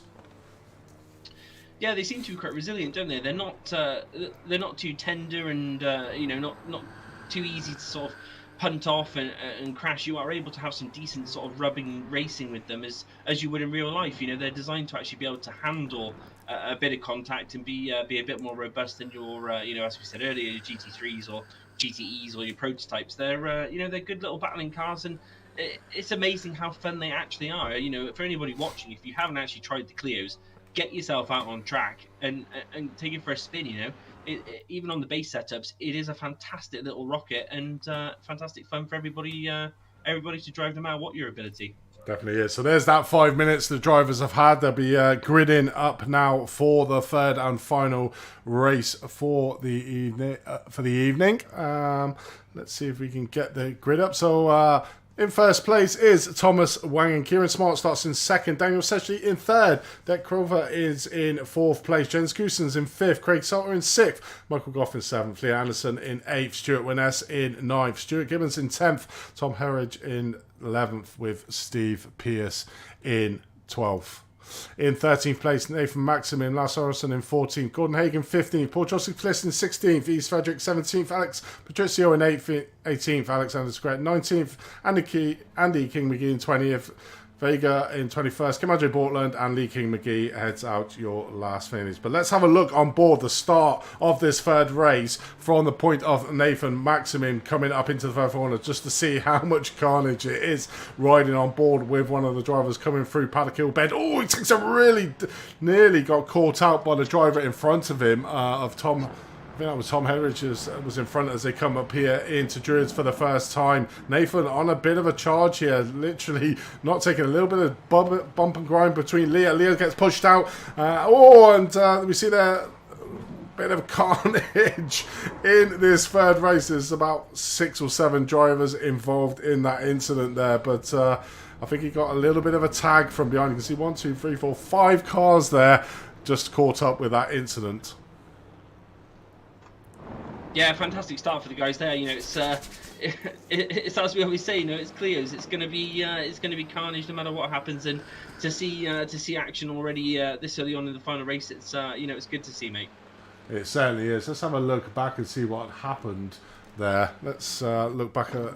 Yeah, they seem to be quite resilient, don't they? They're not too tender and not too easy to sort of punt off and crash. You are able to have some decent sort of rubbing racing with them as you would in real life. They're designed to actually be able to handle a bit of contact and be a bit more robust than your as we said earlier, your GT3s or GTEs or your prototypes. They're they're good little battling cars, and it's amazing how fun they actually are. For anybody watching, if you haven't actually tried the Clios, get yourself out on track and take it for a spin. Even on the base setups, it is a fantastic little rocket and fantastic fun for everybody to drive them out. What your ability? Definitely is. So there's that 5 minutes the drivers have had. They'll be gridding up now for the third and final race for the evening. Let's see if we can get the grid up. So in first place is Thomas Wang, and Kieran Smart starts in second. Daniel Sechley in third. Dek Crover is in fourth place. Jens Goosens in fifth. Craig Salter in sixth. Michael Goff in seventh. Leah Anderson in eighth. Stuart Winness in ninth. Stuart Gibbons in 10th. Tom Herridge in 11th, with Steve Pearce in 12th. In 13th place, Nathan Maximin, Lars Orison in 14th, Gordon Hagen 15th, Paul Joseph Kliss in 16th, East Frederick 17th, Alex Patricio in 18th, Alexander Scret 19th, Andy King McGee in 20th, Vega in 21st, Kimadre Bortland and Lee King McGee heads out your last finish. But let's have a look on board the start of this third race from the point of Nathan Maximin coming up into the third corner, just to see how much carnage it is riding on board with one of the drivers coming through Paddock Hill Bend. Oh, he takes a really nearly got caught out by the driver in front of him, of Tom. I think that was Tom Herridge was in front as they come up here into Druids for the first time. Nathan on a bit of a charge here, literally not taking a little bit of bump and grind between Leah. Leah gets pushed out. And we see there bit of carnage in this third race. There's about 6 or 7 drivers involved in that incident there, but I think he got a little bit of a tag from behind. You can see 1, 2, 3, 4, 5 cars there just caught up with that incident. Yeah, fantastic start for the guys there. You know, it's as we always say. You know, it's Clio's. It's gonna be carnage no matter what happens. And to see action already this early on in the final race, it's you know, it's good to see, mate. It certainly is. Let's have a look back and see what happened there. Let's look back at...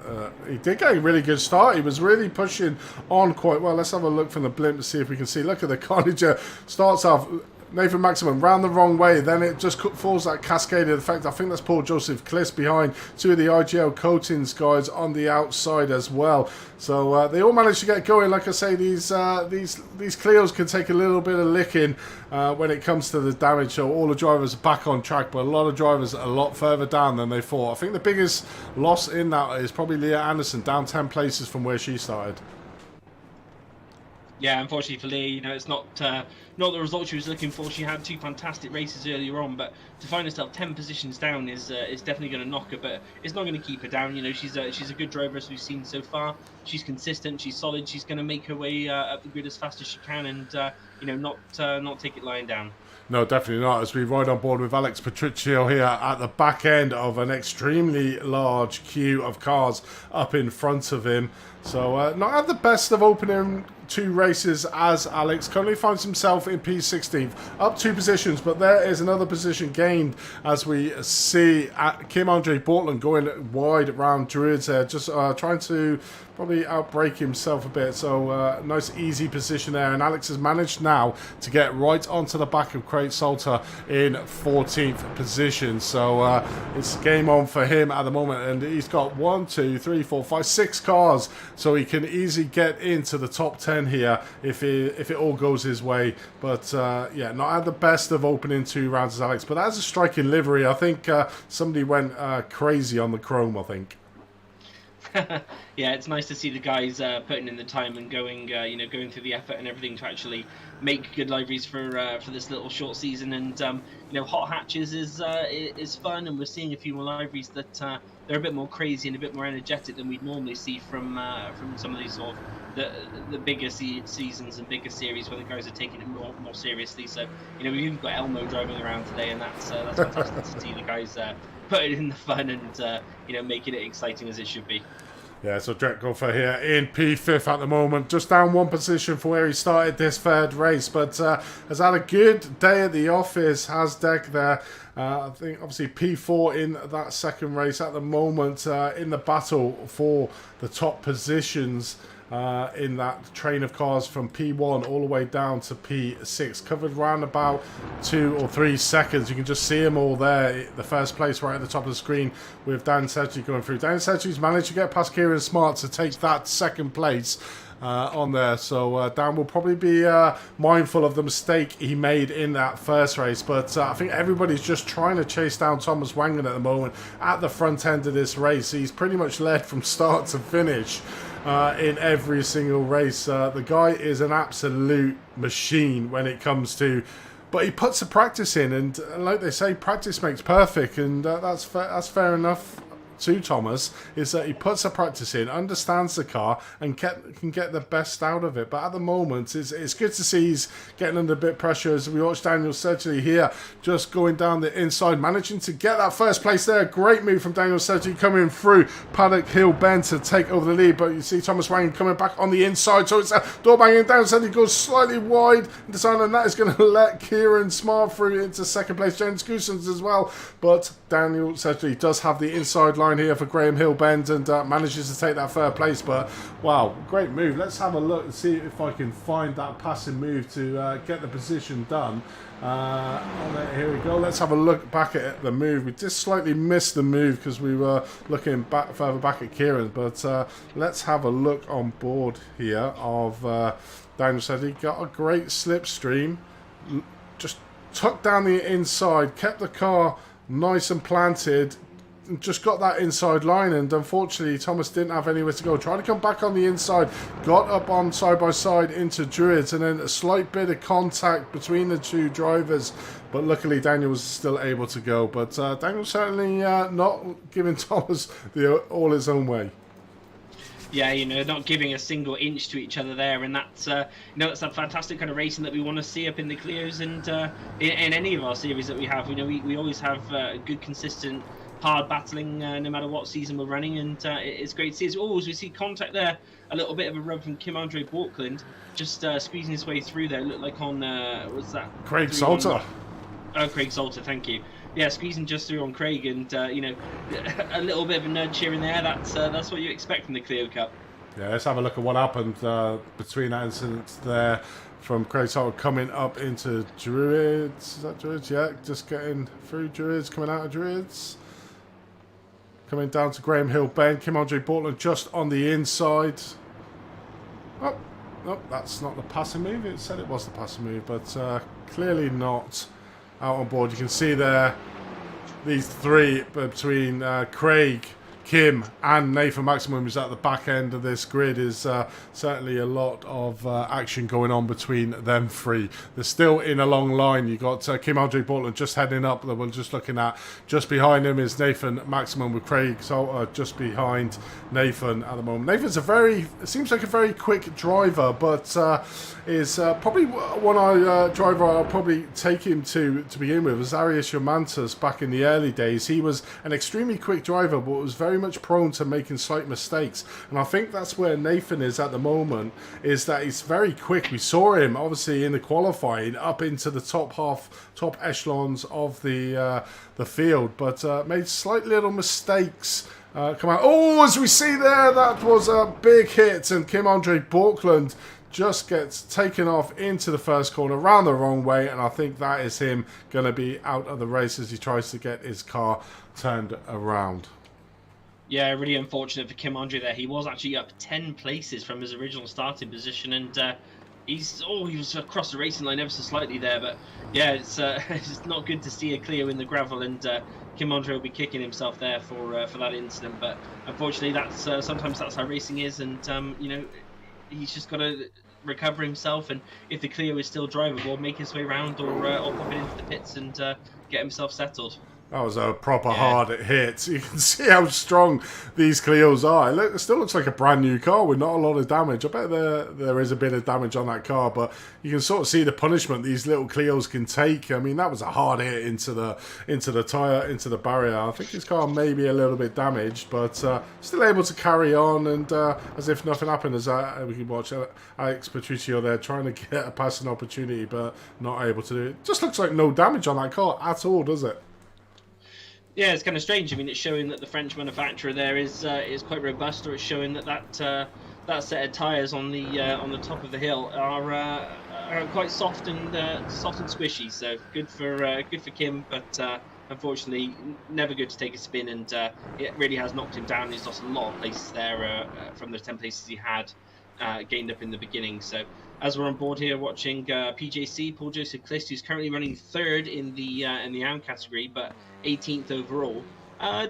he did get a really good start. He was really pushing on quite well. Let's have a look from the blimp to see if we can see. Look at the carnage. Starts off... Nathan Maximum round the wrong way, then it just falls that cascaded effect. I think that's Paul Joseph Kliss behind, 2 of the IGL Coatings guys on the outside as well. So they all managed to get going. Like I say, these Clios can take a little bit of licking when it comes to the damage. So all the drivers are back on track, but a lot of drivers are a lot further down than they thought. I think the biggest loss in that is probably Leah Anderson, down 10 places from where she started. Yeah, unfortunately for Lee, you know, it's not the result she was looking for. She had 2 fantastic races earlier on, but to find herself 10 positions down is definitely going to knock her. But it's not going to keep her down. You know, she's a good driver as we've seen so far. She's consistent. She's solid. She's going to make her way up the grid as fast as she can, and you know, not take it lying down. No, definitely not. As we ride on board with Alex Patricio here at the back end of an extremely large queue of cars up in front of him. So not at the best of opening 2 races as Alex currently finds himself in P16, up 2 positions, but there is another position gained as we see Kim Andre Bortland going wide around Druids there, just trying to probably outbrake himself a bit. So nice easy position there, and Alex has managed now to get right onto the back of Craig Salter in 14th position. So it's game on for him at the moment, and he's got 1, 2, 3, 4, 5, 6 cars, so he can easily get into the top 10 here if it all goes his way. But yeah, not at the best of opening 2 rounds as Alex, but as a striking livery, I think somebody went crazy on the chrome, I think. Yeah, it's nice to see the guys putting in the time and going, you know, going through the effort and everything to actually make good liveries for this little short season. And you know, hot hatches is fun, and we're seeing a few more liveries that they're a bit more crazy and a bit more energetic than we'd normally see from some of these sort of the bigger seasons and bigger series where the guys are taking it more seriously. So you know, we've even got Elmo driving around today, and that's fantastic to see the guys putting in the fun and you know, making it exciting as it should be. Yeah, so Dretgolfer here in P5 at the moment, just down 1 position from where he started this 3rd race, but has had a good day at the office, has Deck there. I think obviously P4 in that 2nd race at the moment, in the battle for the top positions. In that train of cars from P1 all the way down to P6, covered around about 2 or 3 seconds. You can just see them all there. The first place right at the top of the screen with Dan Sedgley going through. Dan Sedgley's managed to get past Kieran Smart to take that 2nd place on there. So Dan will probably be mindful of the mistake he made in that 1st race. But I think everybody's just trying to chase down Thomas Wangan at the moment at the front end of this race. He's pretty much led from start to finish. In every single race. The guy is an absolute machine when it comes to... But he puts the practice in, and like they say, practice makes perfect, and that's fair enough to Thomas, is that he puts the practice in, understands the car, and can get the best out of it. But at the moment, it's good to see he's getting under a bit of pressure as we watch Daniel Sedgley here, just going down the inside, managing to get that 1st place there. Great move from Daniel Sedgley coming through Paddock Hill Bend to take over the lead, but you see Thomas Wangan coming back on the inside, so it's a door banging. Daniel Sedgley goes slightly wide, and that is going to let Kieran Smart through into 2nd place, James Goosens as well, but Daniel Sedgley does have the inside line here for Graham Hill Bend and manages to take that 3rd place. But wow, great move. Let's have a look and see if I can find that passing move to get the position done. Here we go. Let's have a look back at the move. We just slightly missed the move because we were looking further back at Kieran, but let's have a look on board here of Daniel Sedgley. Got a great slipstream, just tucked down the inside, kept the car nice and planted, just got that inside line, and unfortunately Thomas didn't have anywhere to go. Tried to come back on the inside, got up on side by side into Druids, and then a slight bit of contact between the 2 drivers, but luckily Daniel was still able to go. But Daniel certainly not giving Thomas all his own way. Yeah, not giving a single inch to each other there, and that's that's that fantastic kind of racing that we want to see up in the Clios and in any of our series that we have. We always have good, consistent, hard battling no matter what season we're running, and it's great to see. As always, we see contact there, a little bit of a rub from Kim-Andre Borkland, just squeezing his way through there. It looked like on what's that? Craig Salter. Oh, Craig Salter, thank you. Yeah, squeezing just through on Craig, and a little bit of a nudge here and there. That's what you expect from the Clio Cup. Yeah, let's have a look at what happened between that incident there from Craig Salter coming up into Druids. Is that Druids? Yeah, just getting through Druids, coming out of Druids. Coming down to Graham Hill Bend. Kim-Andre Bortland just on the inside. Oh, no, that's not the passing move. It said it was the passing move, but clearly not out on board. You can see there these three between Craig, Kim and Nathan Maximum, who's at the back end of this grid, is certainly a lot of action going on between them three. They're still in a long line. You've got Kim-Andre Bortland just heading up that we're just looking at. Just behind him is Nathan Maximum with Craig Salter just behind Nathan at the moment. Nathan's seems like a very quick driver, but is probably one driver I'll probably take him to begin with. Was Arias Yomantas back in the early days. He was an extremely quick driver, but was very much prone to making slight mistakes, and I think that's where Nathan is at the moment, is that he's very quick. We saw him obviously in the qualifying up into the top echelons of the field, but made slight little mistakes. Come out. Oh, as we see there, that was a big hit, and Kim-Andre Borkland just gets taken off into the first corner, round the wrong way, and I think that is him going to be out of the race as he tries to get his car turned around. Yeah, really unfortunate for Kim-Andre there. He was actually up 10 places from his original starting position, and he was across the racing line ever so slightly there. But yeah, it's not good to see a Clio in the gravel, and Kim-Andre will be kicking himself there for that incident. But unfortunately, that's sometimes that's how racing is, and he's just got to recover himself. And if the Clio is still drivable, make his way around or pop it into the pits and get himself settled. That was a proper hard hit. You can see how strong these Clios are. It still looks like a brand new car with not a lot of damage. I bet there is a bit of damage on that car, but you can sort of see the punishment these little Clios can take. I mean, that was a hard hit into the tyre, into the barrier. I think his car may be a little bit damaged, but still able to carry on, and as if nothing happened. As we can watch Alex Patricio there trying to get a passing opportunity, but not able to do it. Just looks like no damage on that car at all, does it? Yeah, it's kind of strange. I mean, it's showing that the French manufacturer there is quite robust, or it's showing that set of tyres on the top of the hill are quite soft and squishy. So good for Kim, but unfortunately, never good to take a spin, and it really has knocked him down. He's lost a lot of places there from the 10 places he had gained up in the beginning. So as we're on board here watching PJC, Paul Joseph Clist, who's currently running third in the AM category, but 18th overall,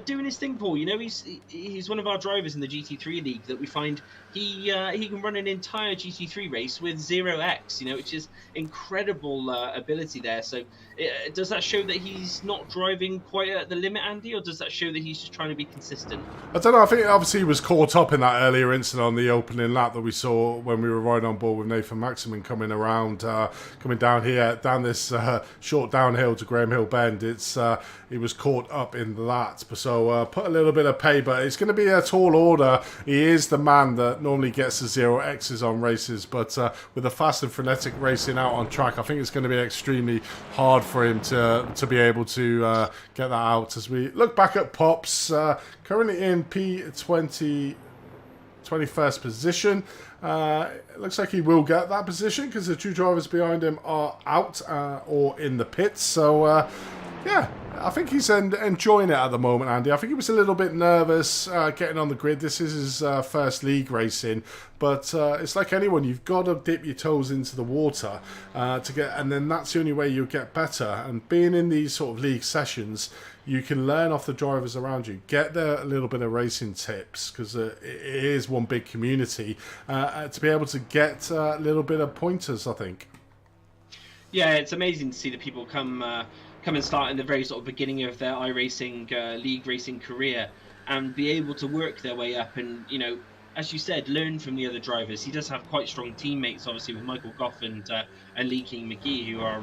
doing his thing, Paul. He's one of our drivers in the GT3 league that we find he can run an entire GT3 race with 0x, which is incredible ability there. So does that show that he's not driving quite at the limit, Andy, or does that show that he's just trying to be consistent? I don't know. I think obviously he was caught up in that earlier incident on the opening lap that we saw when we were riding on board with Nathan Maximum coming around, coming down this short downhill to Graham Hill Bend. He was caught up in that. So put a little bit of pay, but it's going to be a tall order. He is the man that normally gets the 0x's on races, but with the fast and frenetic racing out on track, I think it's going to be extremely hard for him to be able to get that out. As we look back at Pops, currently in P20 21st position. It looks like he will get that position because the two drivers behind him are out or in the pits. So yeah, I think he's enjoying it at the moment, Andy. I think he was a little bit nervous getting on the grid. This is his first league racing, but it's like anyone. You've got to dip your toes into the water to get, and then that's the only way you'll get better. And being in these sort of league sessions, you can learn off the drivers around you, get a little bit of racing tips, because it is one big community, to be able to get a little bit of pointers, I think. Yeah, it's amazing to see the people come and start in the very sort of beginning of their iRacing league racing career and be able to work their way up and as you said, learn from the other drivers. He does have quite strong teammates, obviously, with Michael Goff and Lee King McGee, who are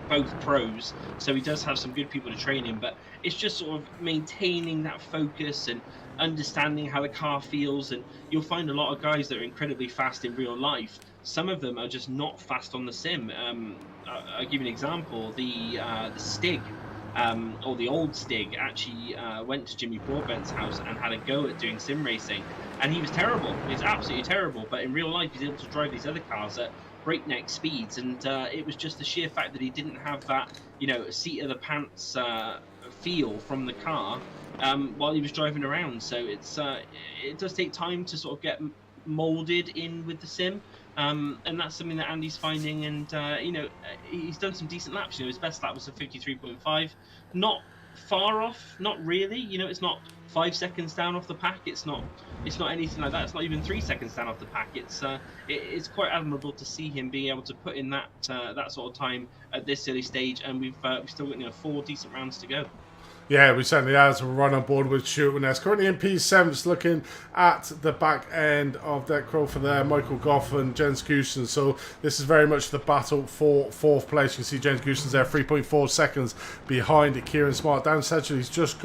both pros. So he does have some good people to train him. But it's just sort of maintaining that focus and understanding how the car feels. And you'll find a lot of guys that are incredibly fast in real life. Some of them are just not fast on the sim. I'll give you an example. The Stig. Or the old Stig actually went to Jimmy Broadbent's house and had a go at doing sim racing, and he was terrible. He was absolutely terrible. But in real life, he's able to drive these other cars at breakneck speeds, and it was just the sheer fact that he didn't have that, seat of the pants feel from the car while he was driving around. So it does take time to sort of get molded in with the sim. And that's something that Andy's finding, and he's done some decent laps. His best lap was a 53.5, not far off, not really. It's not 5 seconds down off the pack. It's not anything like that. It's not even 3 seconds down off the pack. It's quite admirable to see him being able to put in that sort of time at this early stage, and we've still got 4 decent rounds to go. Yeah, we certainly are. So we're right on board with Stuart Winness. Currently in P7s, looking at the back end of Deck Crawford there, Michael Goff and Jens Goosen. So this is very much the battle for 4th place. You can see Jens Goosen's there, 3.4 seconds behind Kieran Smart. Down essentially, he's just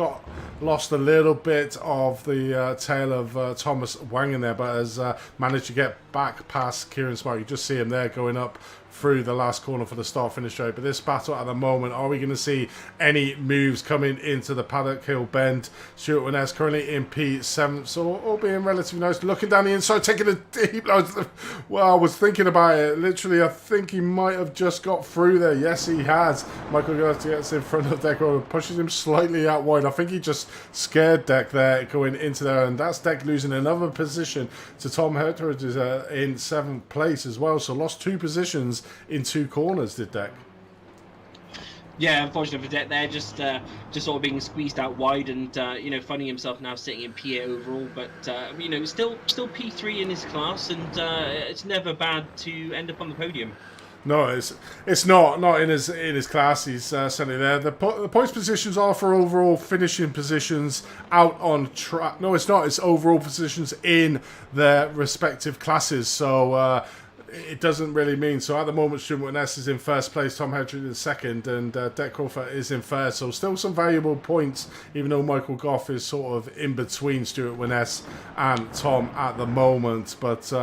lost a little bit of the tail of Thomas Wang in there, but has managed to get back past Kieran Smart. You just see him there going up through the last corner for the start-finish straight. But this battle at the moment, are we going to see any moves coming into the Paddock Hill Bend? Stuart Winness currently in P7, so all being relatively nice. Looking down the inside, taking a deep... Well, I was thinking about it. Literally, I think he might have just got through there. Yes, he has. Michael gets in front of Deck and pushes him slightly out wide. I think he just scared Deck there going into there, and that's Deck losing another position to Tom Hertridge in 7th place as well. So lost 2 positions in 2 corners, did Deck? Yeah, unfortunately for Deck there, just sort of being squeezed out wide, and finding himself now sitting in P8 overall. But still P3 in his class, and it's never bad to end up on the podium. No, it's not in his class. He's certainly there. The points positions are for overall finishing positions out on track. No, it's not. It's overall positions in their respective classes. So it doesn't really mean. So at the moment, Stuart Winness is in 1st place, Tom Hedrick in 2nd, and Deck Crawford is in 3rd. So still some valuable points, even though Michael Goff is sort of in between Stuart Winness and Tom at the moment. But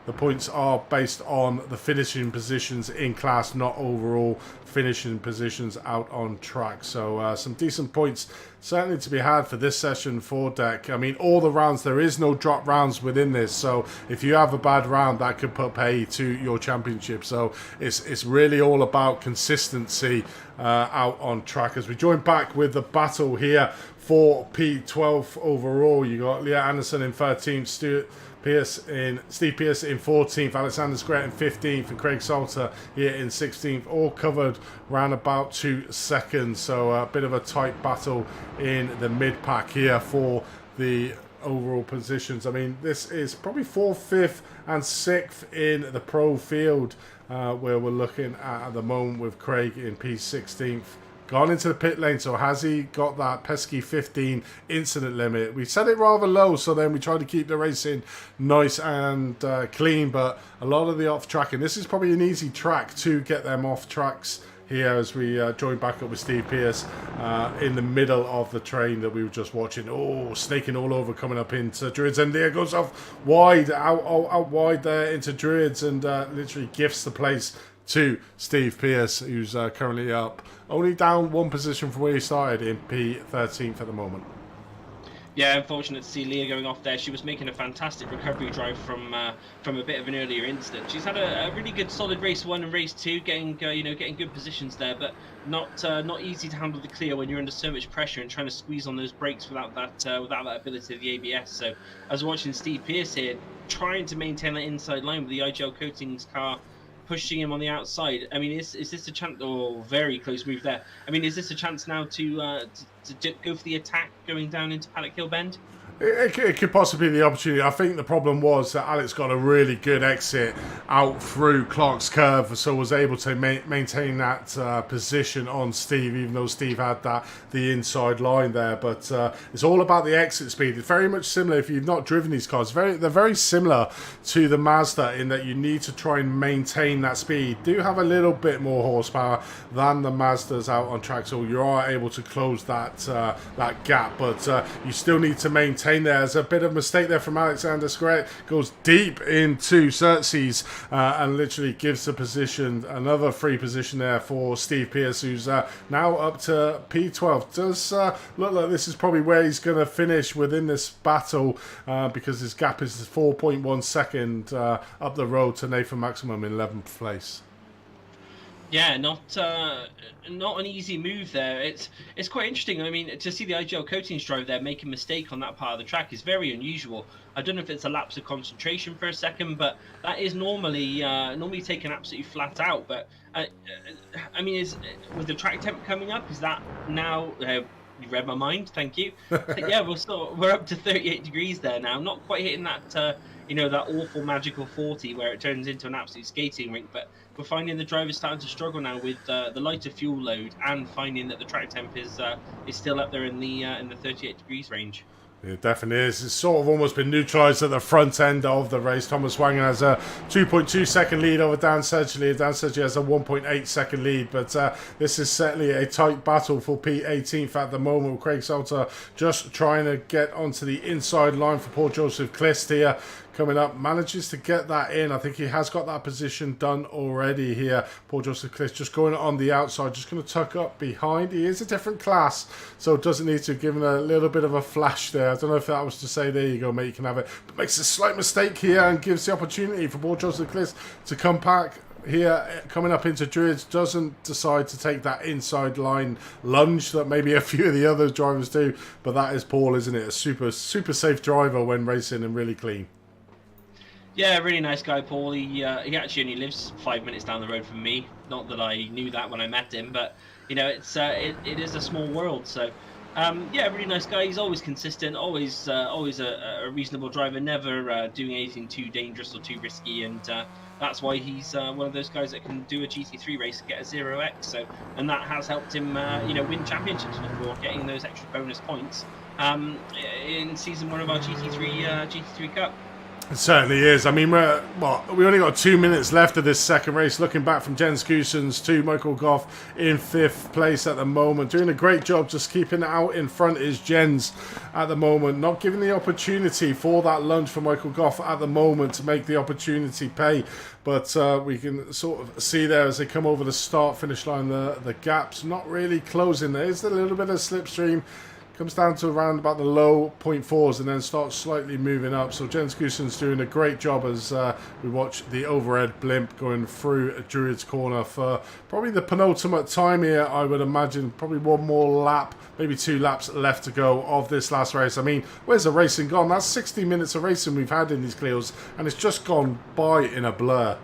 the points are based on the finishing positions in class, not overall finishing positions out on track. So some decent points certainly to be had for this session for Deck. I mean, all the rounds, there is no drop rounds within this. So if you have a bad round, that could put pay to your championship. So it's really all about consistency out on track. As we join back with the battle here for P12 overall, you got Leah Anderson in 13th, Steve Pearce in 14th, Alexander Scrett in 15th, and Craig Salter here in 16th, all covered round about 2 seconds. So a bit of a tight battle in the mid pack here for the overall positions. I mean, this is probably 4th, 5th, and 6th in the pro field, where we're looking at the moment, with Craig in P16th. Gone into the pit lane, so has he got that pesky 15 incident limit? We set it rather low, so then we try to keep the racing nice and clean, but a lot of the off-track, and this is probably an easy track to get them off tracks here as we join back up with Steve Pearce in the middle of the train that we were just watching. Oh, snaking all over, coming up into Druids, and there goes off wide, out wide there into Druids, and literally gifts the place to Steve Pearce, who's currently up, only down 1 position from where he started in P13th at the moment. Yeah, unfortunate to see Leah going off there. She was making a fantastic recovery drive from a bit of an earlier incident. She's had a really good, solid race 1 and race 2, getting good positions there, but not easy to handle the Clio when you're under so much pressure and trying to squeeze on those brakes without that ability of the ABS. So I was watching Steve Pearce here, trying to maintain that inside line with the IGL Coatings car, pushing him on the outside. I mean, is this a chance? Oh, very close move there. I mean, is this a chance now to go for the attack going down into Paddock Hill Bend? It could possibly be the opportunity. I think the problem was that Alex got a really good exit out through Clark's curve, so was able to maintain that position on Steve, even though Steve had the inside line there. But it's all about the exit speed. It's very much similar. If you've not driven these cars, they're very similar to the Mazda in that you need to try and maintain that speed. Do have a little bit more horsepower than the Mazdas out on track, so you are able to close that that gap. But you still need to maintain. There's a bit of mistake there from Alexander Skret. Goes deep into Xerxes and literally gives the position, another free position there for Steve Pierce, who's now up to P12. Does look like this is probably where he's going to finish within this battle because his gap is 4.1 second up the road to Nathan Maximum in 11th place. Yeah, not an easy move there. It's quite interesting. I mean, to see the IGL coatings driver there make a mistake on that part of the track is very unusual. I don't know if it's a lapse of concentration for a second, but that is normally taken absolutely flat out. But I mean, with the track temp coming up, is that now? You read my mind. Thank you. Yeah, we're up to 38 degrees there now. Not quite hitting that that awful magical 40 where it turns into an absolute skating rink, but we're finding the drivers starting to struggle now with the lighter fuel load and finding that the track temp is still up there in the 38 degrees range. It definitely is. It's sort of almost been neutralised at the front end of the race. Thomas Wangen has a 2.2 second lead over Dan Sedgley. Dan Sedgley has a 1.8 second lead, but this is certainly a tight battle for P18th at the moment. Craig Salter just trying to get onto the inside line for Paul Joseph Clist here. Coming up, manages to get that in. I think he has got that position done already here. Paul Joseph Clist just going on the outside, just going to tuck up behind. He is a different class, so doesn't need to give him a little bit of a flash there. I don't know if that was to say, there you go, mate, you can have it. But makes a slight mistake here and gives the opportunity for Paul Joseph Clist to come back here, coming up into Druids. Doesn't decide to take that inside line lunge that maybe a few of the other drivers do, but that is Paul, isn't it? A super safe driver when racing and really clean. Yeah, really nice guy, Paul. He actually only lives 5 minutes down the road from me. Not that I knew that when I met him, but it is a small world. So yeah, really nice guy. He's always consistent, always a reasonable driver, never doing anything too dangerous or too risky, and that's why he's one of those guys that can do a GT3 race and get a 0x. So, and that has helped him win championships before, getting those extra bonus points in season 1 of our GT3 Cup. It certainly is. I mean, we only got 2 minutes left of this second race. Looking back from Jens Goosens to Michael Goff in 5th place at the moment. Doing a great job just keeping it out in front is Jens at the moment. Not giving the opportunity for that lunge for Michael Goff at the moment to make the opportunity pay. But we can sort of see there as they come over the start-finish line, the gap's not really closing. There is a little bit of slipstream. Comes down to around about the low 0.4s and then starts slightly moving up. So Jens Goosen's doing a great job as we watch the overhead blimp going through Druids Corner for probably the penultimate time here, I would imagine. Probably one more lap, maybe 2 laps left to go of this last race. I mean, where's the racing gone? That's 60 minutes of racing we've had in these Clios, and it's just gone by in a blur.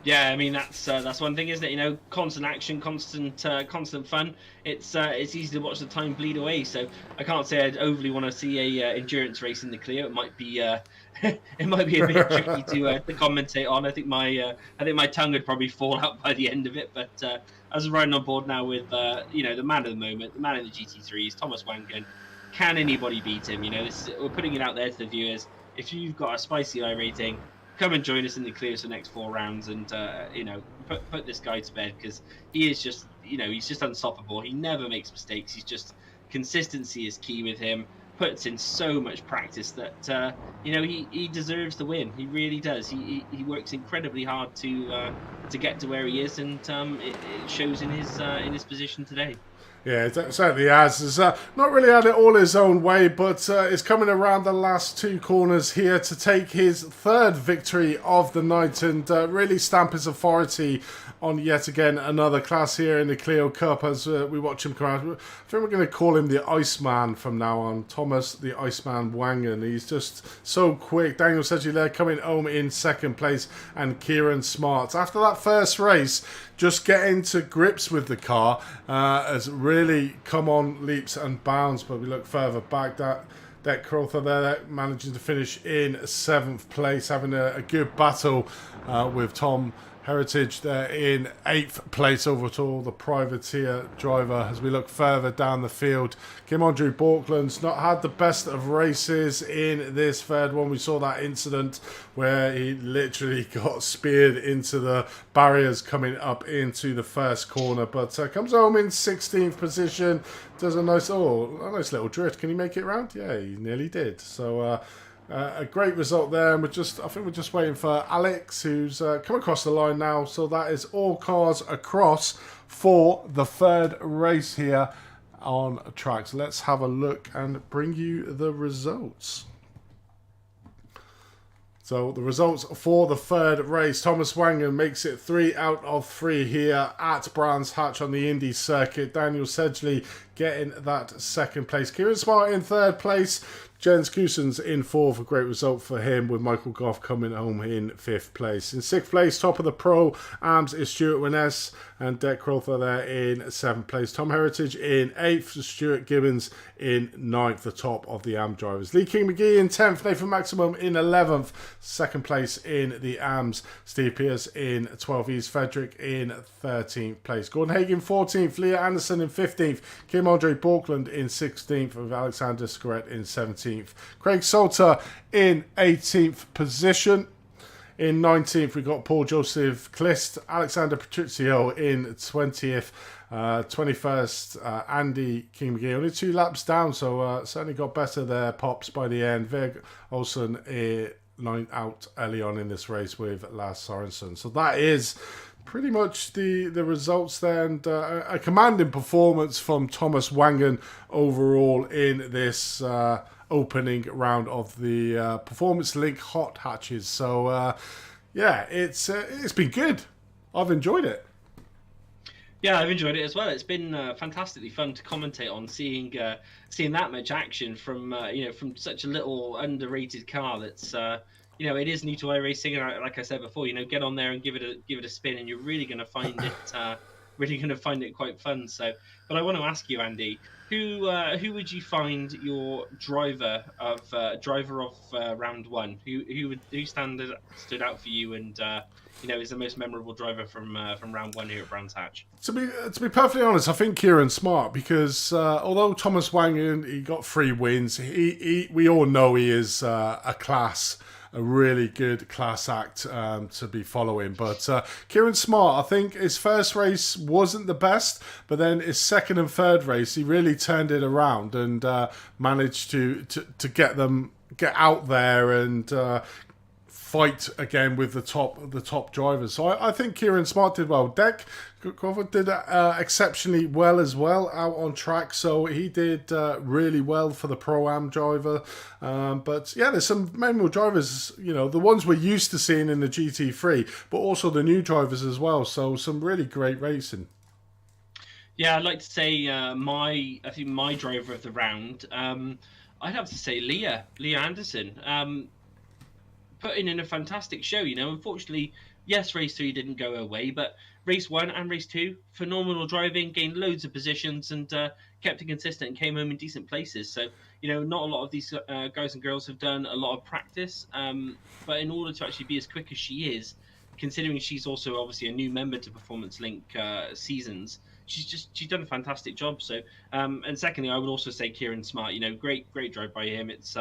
Yeah, I mean that's one thing, isn't it? Constant action, constant fun. It's easy to watch the time bleed away. So I can't say I'd overly want to see a endurance race in the Clio. It might be a bit tricky to commentate on. I think my tongue would probably fall out by the end of it. But as I'm riding on board now with the man of the moment, the man in the GT3 is Thomas Wangen. Can anybody beat him? We're putting it out there to the viewers. If you've got a spicy iRating, come and join us in the Clios for the next 4 rounds, and put this guy to bed, because he is just he's just unstoppable. He never makes mistakes. He's just, consistency is key with him. Puts in so much practice that he deserves the win. He really does. He works incredibly hard to get to where he is, and it shows in his position today. Yeah, it certainly has. He's not really had it all his own way, but is coming around the last 2 corners here to take his 3rd victory of the night and really stamp his authority on yet again another class here in the Clio Cup as we watch him come out. I think we're going to call him the Iceman from now on. Thomas the Iceman Wangen. He's just so quick. Daniel Sedgley there coming home in 2nd place, and Kieran Smart, after that first race, just getting to grips with the car, has really come on leaps and bounds. But we look further back, that Deck Crowther there managing to finish in 7th place, having a good battle with Tom Heritage there in 8th place over to all the privateer driver. As we look further down the field, Kim Andre Borkland's not had the best of races in this third one. We saw that incident where he literally got speared into the barriers coming up into the first corner, but comes home in 16th position. Does a nice little drift. Can he make it round? Yeah, he nearly did. So a great result there, and I think we're just waiting for Alex, who's come across the line now. So that is all cars across for the third race here on track. So let's have a look and bring you the results. So the results for the third race: Thomas Wangen makes it 3 out of 3 here at Brands Hatch on the Indy circuit. Daniel Sedgley getting that 2nd place. Kieran Smart in 3rd place. Jens Goosens in 4th, a great result for him, with Michael Goff coming home in 5th place. In 6th place, top of the Pro-Ams is Stuart Winness, and Deck Crowther there in 7th place. Tom Heritage in 8th, Stuart Gibbons in 9th, the top of the AM drivers. Lee King McGee in 10th, Nathan Maximum in 11th, 2nd place in the AMs. Steve Pierce in 12th, East Frederick in 13th place. Gordon Hagen 14th, Leah Anderson in 15th, Kim Andre Borkland in 16th, with Alexander Scorette in 17th. Craig Salter in 18th position. In 19th, we got Paul Joseph Clist, Alexander Patrizio in 20th. 21st, Andy King McGee, only 2 laps down, so certainly got better there, Pops, by the end. Veg Olsen lined out early on in this race with Lars Sorensen. So that is pretty much the results there, and a commanding performance from Thomas Wangen overall in this opening round of the Performance Link Hot Hatches. So yeah, it's been good. I've enjoyed it. Yeah, I've enjoyed it as well. It's been fantastically fun to commentate on, seeing that much action from from such a little underrated car that's it is new to iRacing, and like I said before, get on there and give it a spin, and you're really going to find it quite fun. So, but I want to ask you, Andy, who would you find your driver of round one? Who stood out for you, and is the most memorable driver from round one here at Brands Hatch? To be perfectly honest, I think Kieran Smart, because although Thomas Wangen, he got 3 wins, we all know he is a really good class act to be following. But Kieran Smart, I think his first race wasn't the best, but then his 2nd and 3rd race, he really turned it around and managed to get out there and fight again with the top drivers. So I think Kieran Smart did well. Deck Crawford did exceptionally well as well out on track, so he did really well for the Pro-Am driver. But yeah, there's some memorable drivers, the ones we're used to seeing in the GT3, but also the new drivers as well. So some really great racing. Yeah, I'd like to say my driver of the round, I'd have to say Leah Anderson. Putting in a fantastic show, Unfortunately, yes, race 3 didn't go her way, but race 1 and race 2, phenomenal driving, gained loads of positions, and kept it consistent and came home in decent places. So, not a lot of these guys and girls have done a lot of practice, but in order to actually be as quick as she is, considering she's also obviously a new member to Performance Link seasons, she's done a fantastic job. So, and secondly, I would also say Kieran Smart. Great drive by him. It's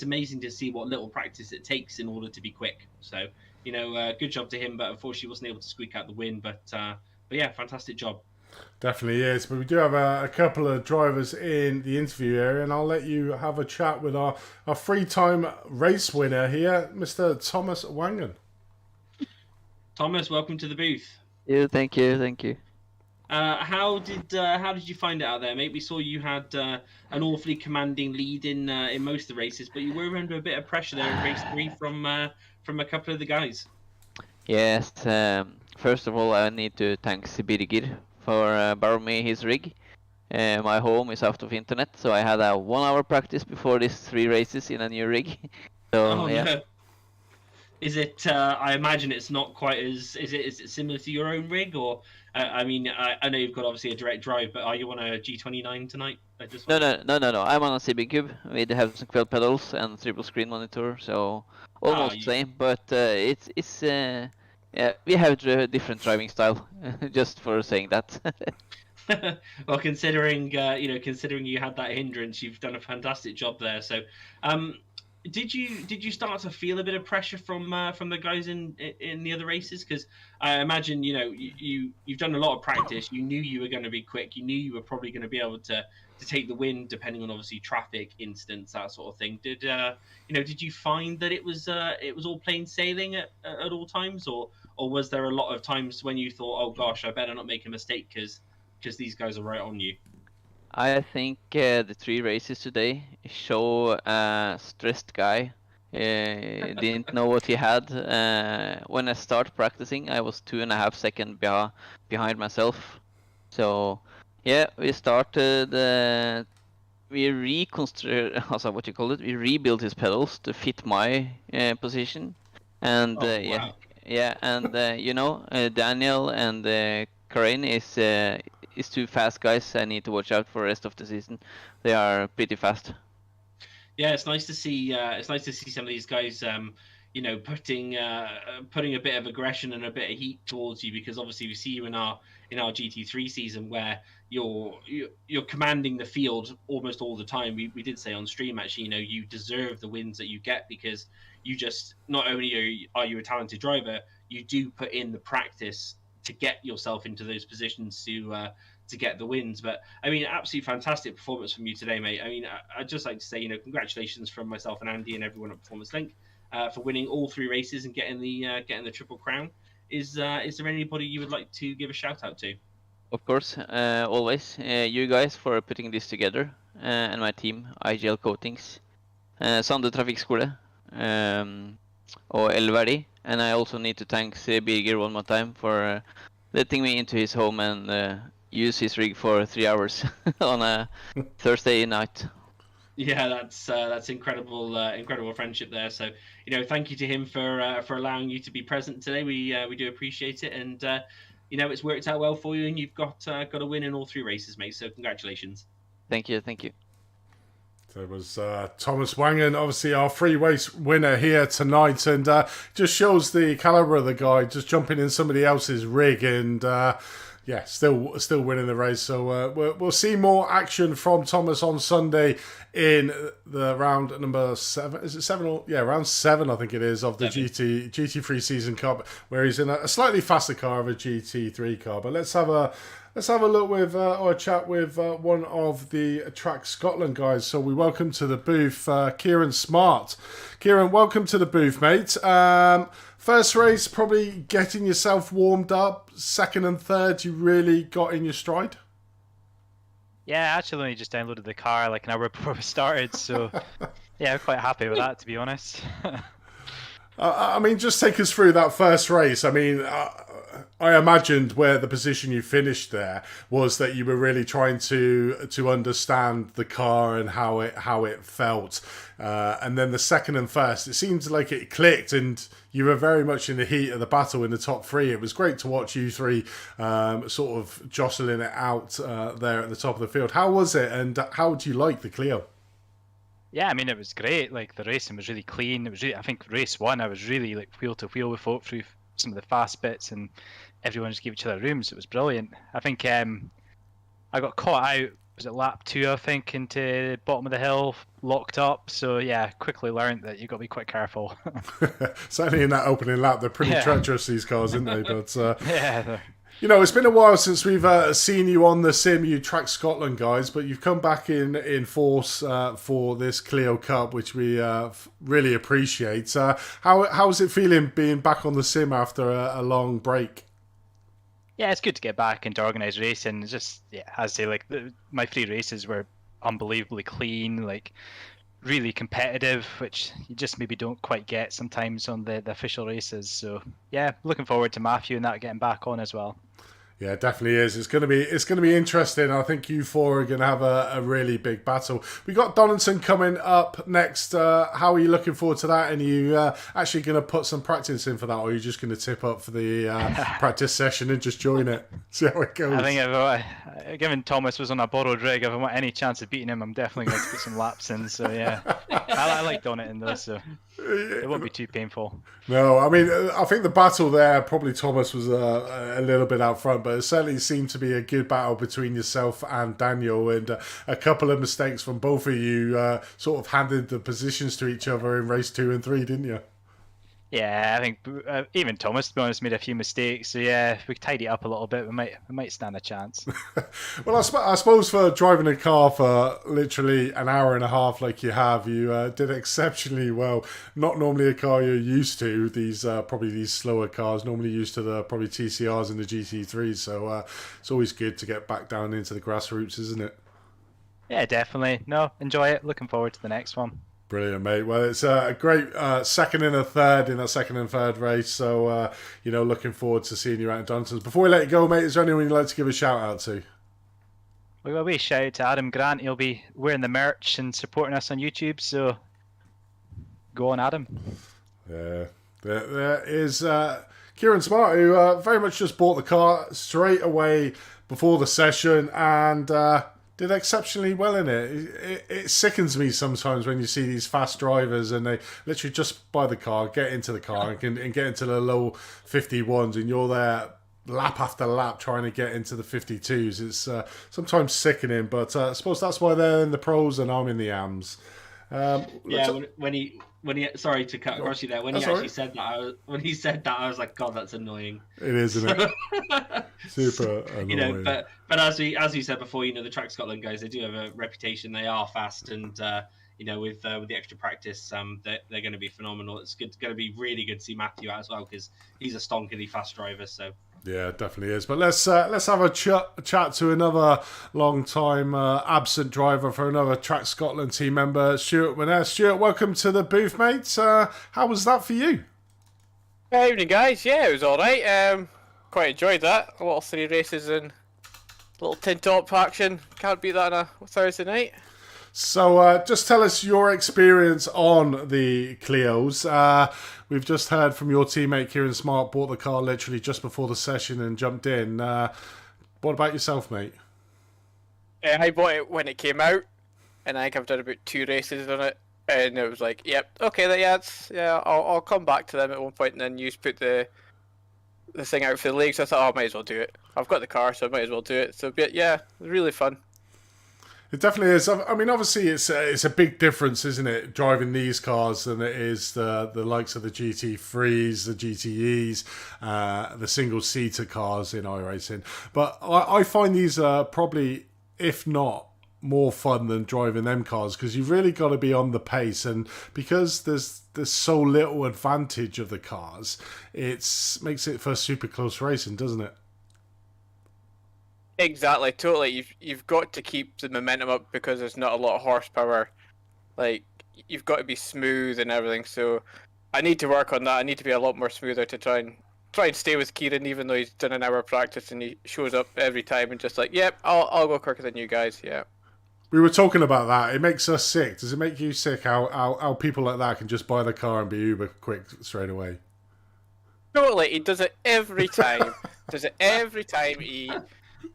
amazing to see what little practice it takes in order to be quick. So, good job to him. But unfortunately, wasn't able to squeak out the win. But yeah, fantastic job. Definitely is. But we do have a couple of drivers in the interview area, and I'll let you have a chat with our free time race winner here, Mr. Thomas Wangen. Thomas, welcome to the booth. Yeah, thank you. How did you find it out there, mate? We saw you had an awfully commanding lead in most of the races, but you were under a bit of pressure there in race 3 from a couple of the guys. Yes. First of all, I need to thank Birgir for borrowing me his rig. My home is out of internet, so I had a 1 hour practice before these 3 races in a new rig. So yeah. No. Is it? I imagine it's not quite as. Is it similar to your own rig, or I mean, I know you've got obviously a direct drive, but are you on a G29 tonight? I just No, wondered. no, no, no, no. I'm on a CB Cube. We have some quad pedals and triple screen monitor, so Ah, almost same. But it's yeah, we have a different driving style. Just for saying that. well, considering considering you had that hindrance, you've done a fantastic job there. So, um, did you start to feel a bit of pressure from the guys in the other races? Because I imagine you've done a lot of practice. You knew you were going to be quick. You knew you were probably going to be able to take the win, depending on obviously traffic incidents, that sort of thing. Did you find that it was all plain sailing at all times, or was there a lot of times when you thought, oh gosh, I better not make a mistake because these guys are right on you? I think the 3 races today show a stressed guy. Didn't know what he had. When I start practicing, I was 2.5 seconds behind myself. So yeah, we started. We also what you call it. We rebuilt his pedals to fit my position, and Oh yeah, wow. yeah, and Daniel and Karen is 2 fast guys. I need to watch out for the rest of the season. They are pretty fast. Yeah, it's nice to see. It's nice to see some of these guys, putting a bit of aggression and a bit of heat towards you, because obviously we see you in our GT3 season where you're commanding the field almost all the time. We did say on stream, actually, you deserve the wins that you get because you just, not only are you a talented driver, you do put in the practice to get yourself into those positions to get the wins. But I mean, absolutely fantastic performance from you today, mate. I mean, I'd just like to say, congratulations from myself and Andy and everyone at Performance Link for winning all 3 races and getting the triple crown. Is there anybody you would like to give a shout out to? Of course, always you guys for putting this together, and my team, IGL Coatings, Sande Trafikkskole, og Elverdi. And I also need to thank Birger one more time for letting me into his home and use his rig for 3 hours on a Thursday night. Yeah, that's incredible friendship there. So thank you to him for allowing you to be present today. We do appreciate it, and it's worked out well for you, and you've got a win in all 3 races, mate. So congratulations. Thank you, thank you. There was Thomas Wangen, obviously our free race winner here tonight, and just shows the caliber of the guy, just jumping in somebody else's rig and yeah, still winning the race. So we'll see more action from Thomas on Sunday in the round number 7. Is it 7? Round 7 I think it is of the GT3 Season Cup, where he's in a slightly faster car of a GT3 car. But let's have a look with or a chat with one of the Track Scotland guys. So we welcome to the booth Kieran Smart. Kieran, welcome to the booth, mate. First race, probably getting yourself warmed up. Second and third, you really got in your stride. Yeah, I actually only just downloaded the car like an hour before we started, so yeah, I'm quite happy with that, to be honest. I mean, just take us through that first race. I mean, I imagined where the position you finished there was that you were really trying to understand the car and how it felt, and then the second and first, it seems like it clicked, and you were very much in the heat of the battle in the top 3. It was great to watch you 3 sort of jostling it out there at the top of the field. How was it, and how do you like the Clio? Yeah, I mean, it was great. Like, the racing was really clean. It was really, I think race 1, I was really like wheel to wheel with folk through some of the fast bits, and everyone just gave each other rooms. It was brilliant. I think I got caught out, was it lap 2, I think, into the bottom of the hill, locked up. So yeah, quickly learned that you've got to be quite careful. Certainly in that opening lap, they're pretty treacherous, these cars, aren't they? But yeah. it's been a while since we've seen you on the sim, you Track Scotland guys, but you've come back in force for this Clio Cup, which we really appreciate. How's it feeling being back on the sim after a long break? Yeah, it's good to get back into organised racing. It's just, yeah, as I say, like my 3 races were unbelievably clean, like really competitive, which you just maybe don't quite get sometimes on the official races. So yeah, looking forward to Matthew and that getting back on as well. Yeah, it definitely is. It's gonna be interesting. I think you four are gonna have a really big battle. We got Donaldson coming up next. How are you looking forward to that? And are you actually gonna put some practice in for that, or are you just gonna tip up for the practice session and just join it? See how it goes. I think given Thomas was on a borrowed rig, if I want any chance of beating him, I'm definitely going to put some laps in. So yeah, I like Donington though, so it won't be too painful. No, I mean, I think the battle there, probably Thomas was a little bit out front, but it certainly seemed to be a good battle between yourself and Daniel, and a couple of mistakes from both of you sort of handed the positions to each other in race 2 and 3, didn't you? Yeah, I think even Thomas, to be honest, made a few mistakes. So yeah, if we tidy up a little bit, we might stand a chance. Well, I suppose for driving a car for literally an hour and a half like you have, you did exceptionally well. Not normally a car you're used to. These probably these slower cars, normally used to the probably TCRs and the GT3s. So it's always good to get back down into the grassroots, isn't it? Yeah, definitely. No, enjoy it. Looking forward to the next one. Brilliant, mate. Well, it's a great second and a third in that second and third race. So, looking forward to seeing you out in Donington. Before we let you go, mate, is there anyone you'd like to give a shout out to? We got a wee shout out to Adam Grant. He'll be wearing the merch and supporting us on YouTube. So, go on, Adam. Yeah, there is Kieran Smart, who very much just bought the car straight away before the session and did exceptionally well in it. It sickens me sometimes when you see these fast drivers and they literally just buy the car, get into the car and get into the low 51s, and you're there lap after lap trying to get into the 52s. It's sometimes sickening, but I suppose that's why they're in the pros and I'm in the AMs. When he sorry to cut across you there. When he actually said that, I was like, God, that's annoying. It is, isn't it? Super annoying. But as we said before, the Track Scotland guys, they do have a reputation. They are fast, and with the extra practice, they're going to be phenomenal. It's going to be really good to see Matthew out as well because he's a stonkily fast driver. So. Yeah, it definitely is. But let's have a chat to another long time absent driver for another Track Scotland team member, Stuart Winnett. Stuart, welcome to the booth, mate. How was that for you? Good evening, guys. Yeah, it was all right. Quite enjoyed that. A lot of 3 races and a little tin top action. Can't beat that on a Thursday night. So just tell us your experience on the Clios. We've just heard from your teammate Kieran Smart, bought the car literally just before the session and jumped in. What about yourself, mate? I bought it when it came out, and I think I've done about 2 races on it, and it was like, yep, okay, I'll come back to them at one point, and then you put the thing out for the league, so I thought, I might as well do it. I've got the car, so I might as well do it. So, but yeah, it was really fun. It definitely is. I mean, obviously, it's a big difference, isn't it, driving these cars than it is the likes of the GT3s, the GTEs, the single-seater cars in iRacing. But I find these are probably, if not more fun than driving them cars, because you've really got to be on the pace, and because there's so little advantage of the cars, it makes it for super close racing, doesn't it? Exactly, totally. You've got to keep the momentum up because there's not a lot of horsepower. Like, you've got to be smooth and everything. So I need to work on that. I need to be a lot more smoother to try and stay with Kieran, even though he's done an hour of practice and he shows up every time and just like, yep, I'll go quicker than you guys. Yeah. We were talking about that. It makes us sick. Does it make you sick how people like that can just buy the car and be uber quick straight away? Totally. He does it every time.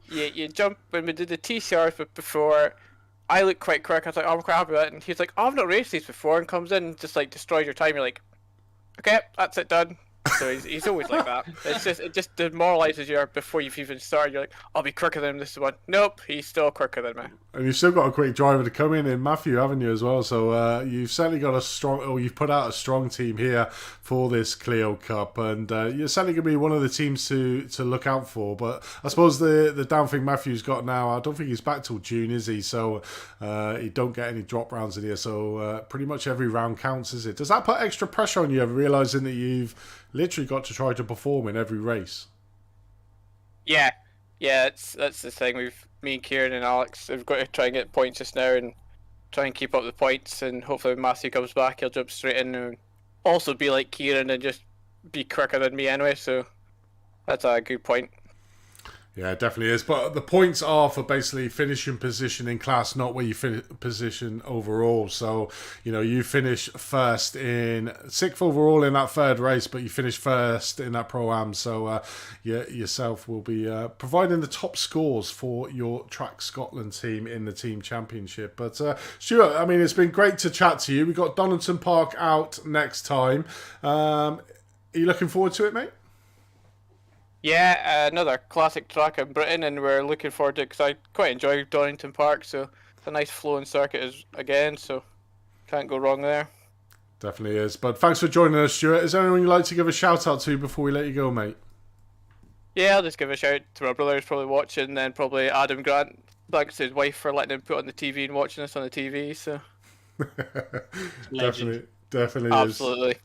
You jump when we did the TCRs, but before I looked quite quick. I was like, I'm quite happy with it. And he's like, I've not raced these before, and comes in and just like destroys your time. You're like, okay, that's it, done. So he's always like that. It just demoralizes you before you've even started. You're like, I'll be quicker than him this one. Nope, he's still quicker than me. And you've still got a quick driver to come in Matthew, haven't you, as well? So you've certainly got you've put out a strong team here for this Clio Cup, and you're certainly going to be one of the teams to look out for. But I suppose the down thing Matthew's got now, I don't think he's back till June, is he? So he don't get any drop rounds in here. So pretty much every round counts, is it? Does that put extra pressure on you, realising that you've literally got to try to perform in every race? Yeah, that's the thing. Me and Kieran and Alex have got to try and get points just now and try and keep up the points, and hopefully when Matthew comes back he'll jump straight in and also be like Kieran and just be quicker than me anyway, so that's a good point. Yeah, it definitely is. But the points are for basically finishing position in class, not where you position overall. So, you finish first in sixth overall in that third race, but you finish first in that Pro-Am. So, yourself will be providing the top scores for your Track Scotland team in the team championship. But, Stuart, I mean, it's been great to chat to you. We've got Donington Park out next time. Are you looking forward to it, mate? Yeah, another classic track in Britain, and we're looking forward to it because I quite enjoy Donington Park, so it's a nice flowing circuit again, so can't go wrong there. Definitely is. But thanks for joining us, Stuart. Is there anyone you'd like to give a shout out to before we let you go, mate? Yeah, I'll just give a shout to my brother who's probably watching, and then probably Adam Grant. Thanks to his wife for letting him put on the TV and watching us on the TV, so... Definitely Absolutely. is.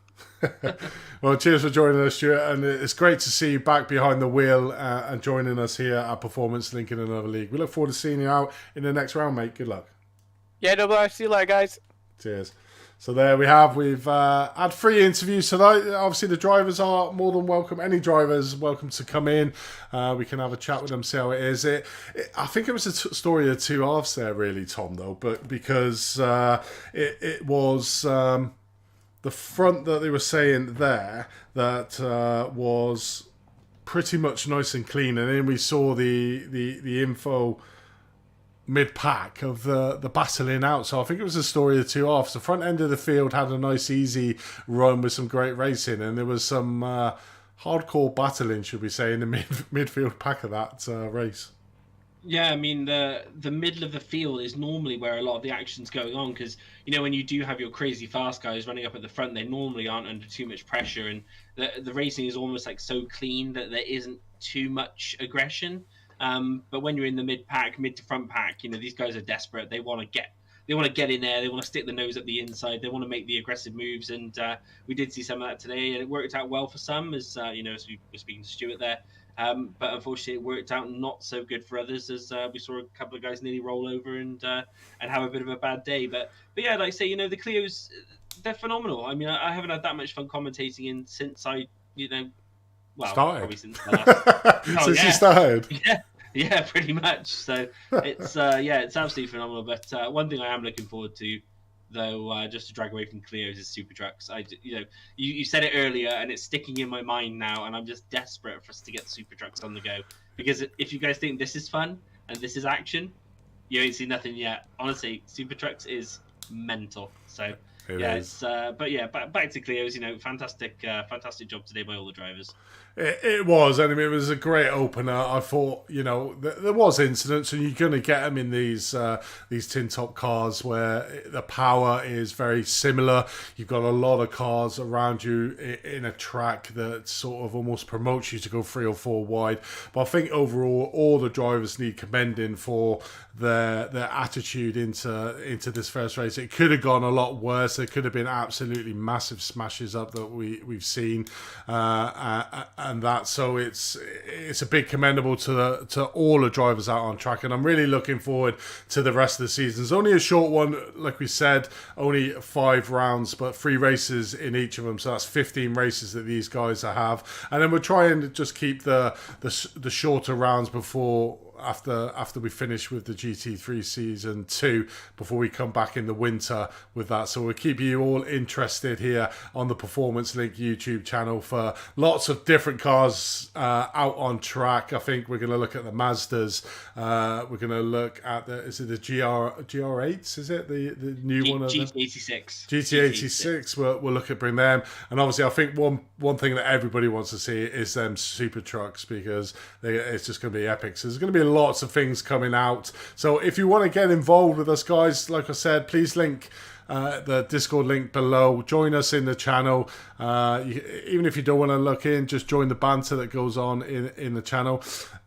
Well, cheers for joining us, Stuart, and it's great to see you back behind the wheel and joining us here at Performance Link in another league. We look forward to seeing you out in the next round, mate. Good luck. Yeah, no bother. See you later, guys. Cheers. So there we have. We've had 3 interviews tonight. Obviously, the drivers are more than welcome. Any drivers welcome to come in. We can have a chat with them, see how it is. I think it was a story of 2 halves there, really, Tom, though, but because it was... the front that they were saying there that was pretty much nice and clean, and then we saw the info mid-pack of the battling out. So I think it was a story of 2 halves. The front end of the field had a nice easy run with some great racing, and there was some hardcore battling, should we say, in the midfield pack of that race. Yeah, I mean, the middle of the field is normally where a lot of the action's going on, because, when you do have your crazy fast guys running up at the front, they normally aren't under too much pressure, and the racing is almost like so clean that there isn't too much aggression. But when you're in the mid to front pack, these guys are desperate. They want to get in there. They want to stick the nose up the inside. They want to make the aggressive moves, and we did see some of that today, and it worked out well for some, as as we were speaking to Stuart there. But unfortunately, it worked out not so good for others, as we saw a couple of guys nearly roll over and have a bit of a bad day. But yeah, like I say, the Clios, they're phenomenal. I mean, I haven't had that much fun commentating since I, started. Probably since the last. Since you started. Yeah, pretty much. So it's it's absolutely phenomenal. But one thing I am looking forward to, though, just to drag away from Clios, is super trucks. You said it earlier, and it's sticking in my mind now, and I'm just desperate for us to get super trucks on the go, because if you guys think this is fun and this is action, you ain't seen nothing yet. Honestly, super trucks is mental. So back to Clios. Fantastic job today by all the drivers. It was, and I mean, it was a great opener. I thought, there was incidents, and you're going to get them in these tin top cars where the power is very similar. You've got a lot of cars around you in a track that sort of almost promotes you to go 3 or 4 wide. But I think overall, all the drivers need commending for their attitude into this first race. It could have gone a lot worse. There could have been absolutely massive smashes up that we've seen. And that, so it's a big commendable to all the drivers out on track, and I'm really looking forward to the rest of the season. It's only a short one, like we said, only 5 rounds, but 3 races in each of them, so that's 15 races that these guys have, and then we're trying to just keep the shorter rounds after we finish with the GT3 season 2, before we come back in the winter with that. So we'll keep you all interested here on the Performance Link YouTube channel for lots of different cars out on track. I think we're going to look at the Mazdas. We're going to look at the GR8s? Is it the new one? GT86. GT86. We'll look at bring them. And obviously, I think one thing that everybody wants to see is them super trucks, because it's just going to be epic. So there's going to be lots of things coming out. So if you want to get involved with us, guys, like I said, please link the Discord link below. Join us in the channel. Even if you don't want to look in, just join the banter that goes on in the channel.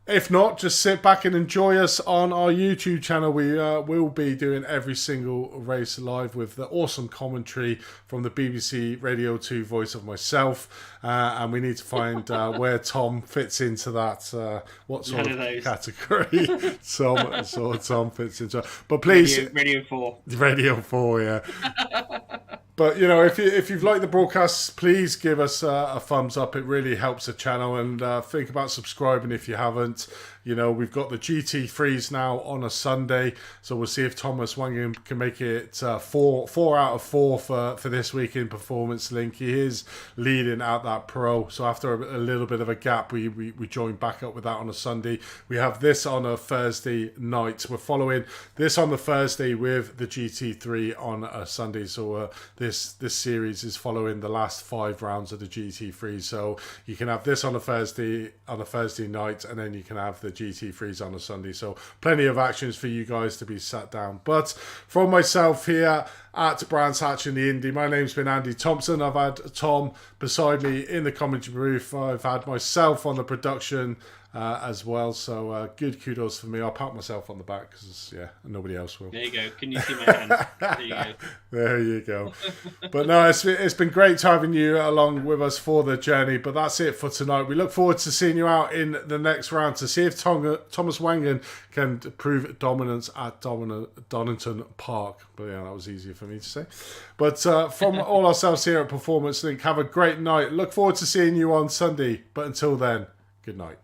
If not, just sit back and enjoy us on our YouTube channel. We will be doing every single race live with the awesome commentary from the BBC Radio 2 voice of myself. And we need to find where Tom fits into that. What sort of category Tom fits into. But please... Radio 4. Radio 4, yeah. But, if you've liked the broadcast, please give us a thumbs up. It really helps the channel. And think about subscribing if you haven't. You know, we've got the GT3s now on a Sunday, so we'll see if Thomas Wangen can make it 4 out of 4 for this week in Performance Link. He is leading out that Pro, so after a little bit of a gap, we joined back up with that on a Sunday. We have this on a Thursday night. We're following this on the Thursday with the GT3 on a Sunday, so this series is following the last 5 rounds of the GT3. So you can have this on a Thursday night, and then you can have the GT3s on a Sunday. So plenty of actions for you guys to be sat down. But from myself here at Brands Hatch in the Indy, my name's been Andy Thompson. I've had Tom beside me in the commentary booth. I've had myself on the production as well, so good kudos for me. I'll pat myself on the back because nobody else will. There you go. Can you see my hand? There you go. There you go. But no, it's been great having you along with us for the journey. But that's it for tonight. We look forward to seeing you out in the next round to see if Thomas Wangen can prove dominance at Donington Park. But yeah, that was easier for me to say. But from all ourselves here at Performance Link, have a great night. Look forward to seeing you on Sunday. But until then, good night.